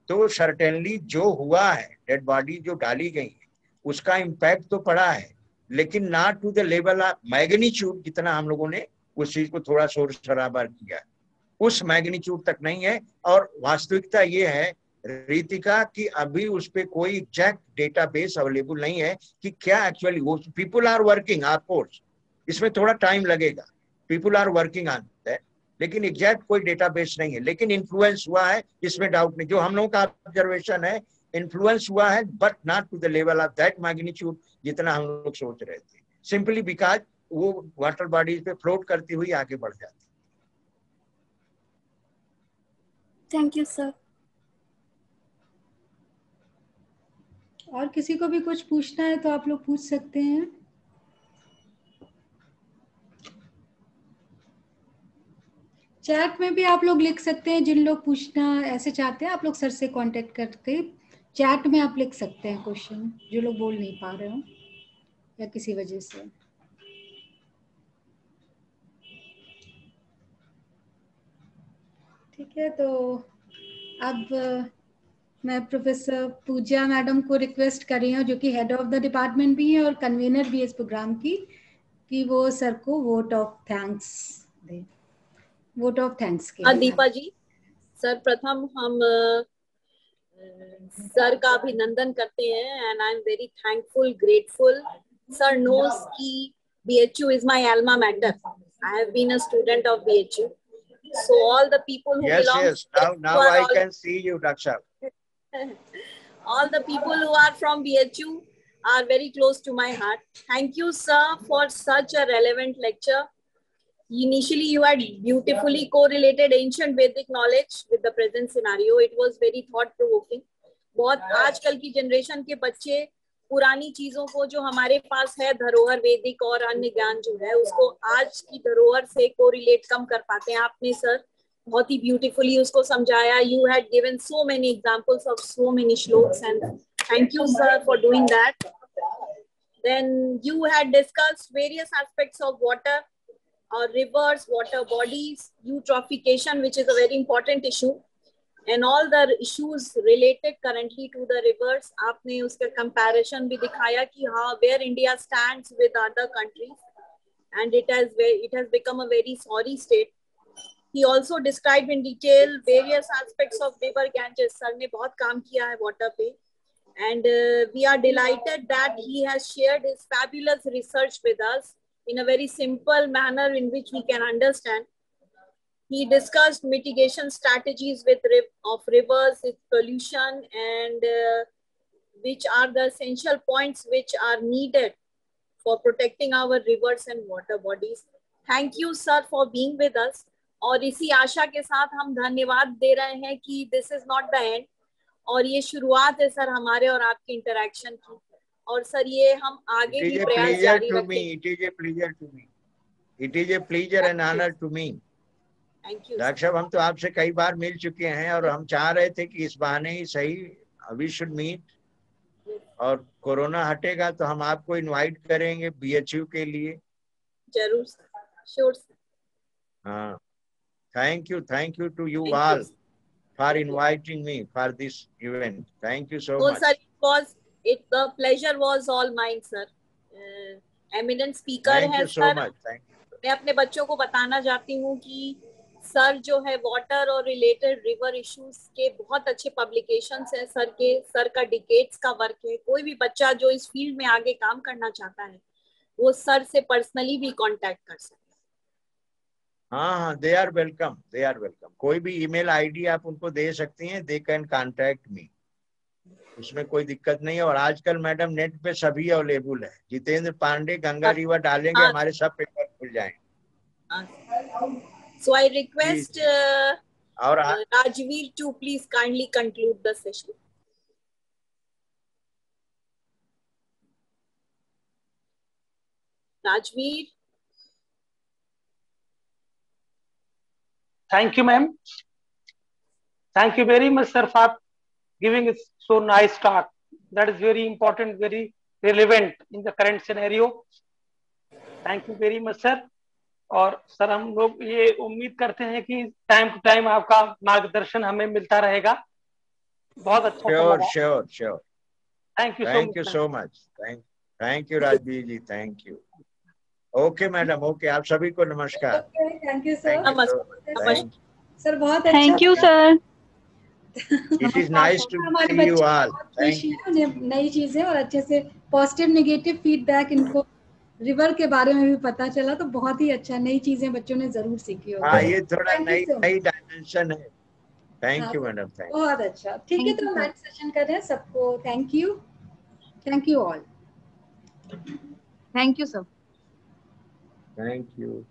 तो सर्टेनली जो हुआ है, डेड बॉडी जो डाली गई है, उसका इम्पैक्ट तो पड़ा है, लेकिन not to the level of magnitude, जितना हम लोगों ने उस चीज को थोड़ा शोर शराबा किया, उस मैग्नीट्यूड तक नहीं है। और वास्तविकता ये है रितिका कि अभी उस पे कोई एग्जैक्ट डेटाबेस अवेलेबल नहीं है कि क्या एक्चुअली वो। People are working, of course इसमें थोड़ा टाइम लगेगा, people are working on that, लेकिन एग्जैक्ट कोई डेटाबेस नहीं है, लेकिन इन्फ्लुएंस हुआ है, इसमें डाउट नहीं। जो हम लोगों का ऑब्जर्वेशन है, इन्फ्लुएंस हुआ है, but not to the level of that magnitude जितना हम लोग सोच रहे थे, सिंपली बिकॉज वो वाटर बॉडीज पे फ्लोट करती हुई आगे बढ़ जाती। Thank you sir. और किसी को भी कुछ पूछना है तो आप लोग पूछ सकते हैं। चैट में भी आप लोग लिख सकते हैं, जिन लोग पूछना ऐसे चाहते हैं आप लोग सर से कांटेक्ट करके चैट में आप लिख सकते हैं क्वेश्चन, जो लोग बोल नहीं पा रहे हो या किसी वजह से। ठीक है, तो अब मैं प्रोफेसर पूजा मैडम को रिक्वेस्ट कर रही हूँ, जो कि हेड ऑफ द डिपार्टमेंट भी है और कन्वीनर भी है इस प्रोग्राम की, कि वो सर को vote of thanks they. Vote of thanks के दीपा जी, सर प्रथम हम सर का अभिनंदन करते हैं, and I am very thankful, grateful. Sir knows कि BHU is my alma mater. I have been a student of BHU. So all the people who belong. Yes. Now I can see you, Daksha. All the people who are from BHU are very close to my heart. Thank you, sir, for such a relevant lecture. Initially, you had beautifully correlated ancient Vedic knowledge with the present scenario. It was very thought-provoking. बहुत आजकल की generation के बच्चे पुरानी चीजों को, जो हमारे पास है धरोहर वैदिक और अन्य ज्ञान जो है, उसको आज की धरोहर से कोरिलेट कम कर पाते हैं. आपने सर बहुत ही ब्यूटीफुली उसको समझाया. You had given so many examples of so many shlokas, and thank you sir for doing that. Then you had discussed various aspects of water or rivers, water bodies, eutrophication, which is a very important issue, and all the issues related currently to the rivers. आपने उसका comparison भी दिखाया कि हाँ, where India stands with other countries, and it has become a very sorry state. He also described in detail various aspects of river Ganges. Sir ने बहुत काम किया है water पे, and we are delighted that he has shared his fabulous research with us in a very simple manner in which we can understand. He discussed mitigation strategies of rivers, its pollution, and which are the essential points which are needed for protecting our rivers and water bodies. Thank you, sir, for being with us. और इसी आशा के साथ हम धन्यवाद दे रहे हैं कि this is not the end, और ये शुरुआत है सर हमारे और आपके इंटरेक्शन की. और सर ये हम आगे भी प्रयास जारी रखेंगे. It is a pleasure to me. It is a pleasure and honor to me. Thank you. Doctor साहब, हम तो आपसे कई बार मिल चुके हैं और हम चाह रहे थे कि इस बहाने ही सही वी शुड मीट, और कोरोना हटेगा तो हम आपको इनवाइट करेंगे BHU के लिए. जरूर सर, श्योर सर. हाँ, thank you to you all for inviting me for this event. Thank you so much. Sir, the pleasure was all mine, sir. Eminent speaker है Thank you so much. Thank you. मैं अपने बच्चों को बताना चाहती हूँ कि सर जो है वाटर और रिलेटेड रिवर इश्यूज के बहुत अच्छे पब्लिकेशंस हैं सर का डिकेड्स का वर्क है. कोई भी बच्चा जो इस फील्ड में आगे काम करना चाहता है वो सर से पर्सनली भी कांटेक्ट कर सकता है. हाँ, दे आर वेलकम. कोई भी ईमेल आईडी आप उनको दे सकती हैं, दे कैन कांटेक्ट मी, उसमें कोई दिक्कत नहीं है. और आजकल मैडम नेट पे सभी अवेलेबल है. जितेंद्र पांडे गंगा रिवर डालेंगे, हमारे सब पेपर खुल जाएंगे. So I request Rajveer to please kindly conclude the session. Rajveer. Thank you, ma'am. Thank you very much, sir, for giving us so nice talk. That is very important, very relevant in the current scenario. Thank you very much, sir. और sir हम लोग ये उम्मीद करते हैं कि time to time आपका मार्गदर्शन हमें मिलता रहेगा. बहुत अच्छा. Sure. Thank you so much. Thank you Rajveer ji. Thank you. Okay madam, okay. आप सभी को नमस्कार. Thank you sir. नमस्कार सर. बहुत अच्छा. Thank you sir. It is nice to see you all. नई चीजें और अच्छे से पॉजिटिव नेगेटिव फीडबैक इनको रिवर के बारे में भी पता चला, तो बहुत ही अच्छा, नई चीजें बच्चों ने जरूर सीखी होगी। हाँ, ये थोड़ा Thank you so नई much. डायमेंशन है। थैंक यू हाँ, मैडम, थैंक बहुत अच्छा। ठीक है, Thank you, तो sir. नेक्स्ट सेशन कर रहे हैं सबको। Thank you all. Thank you, sir. You.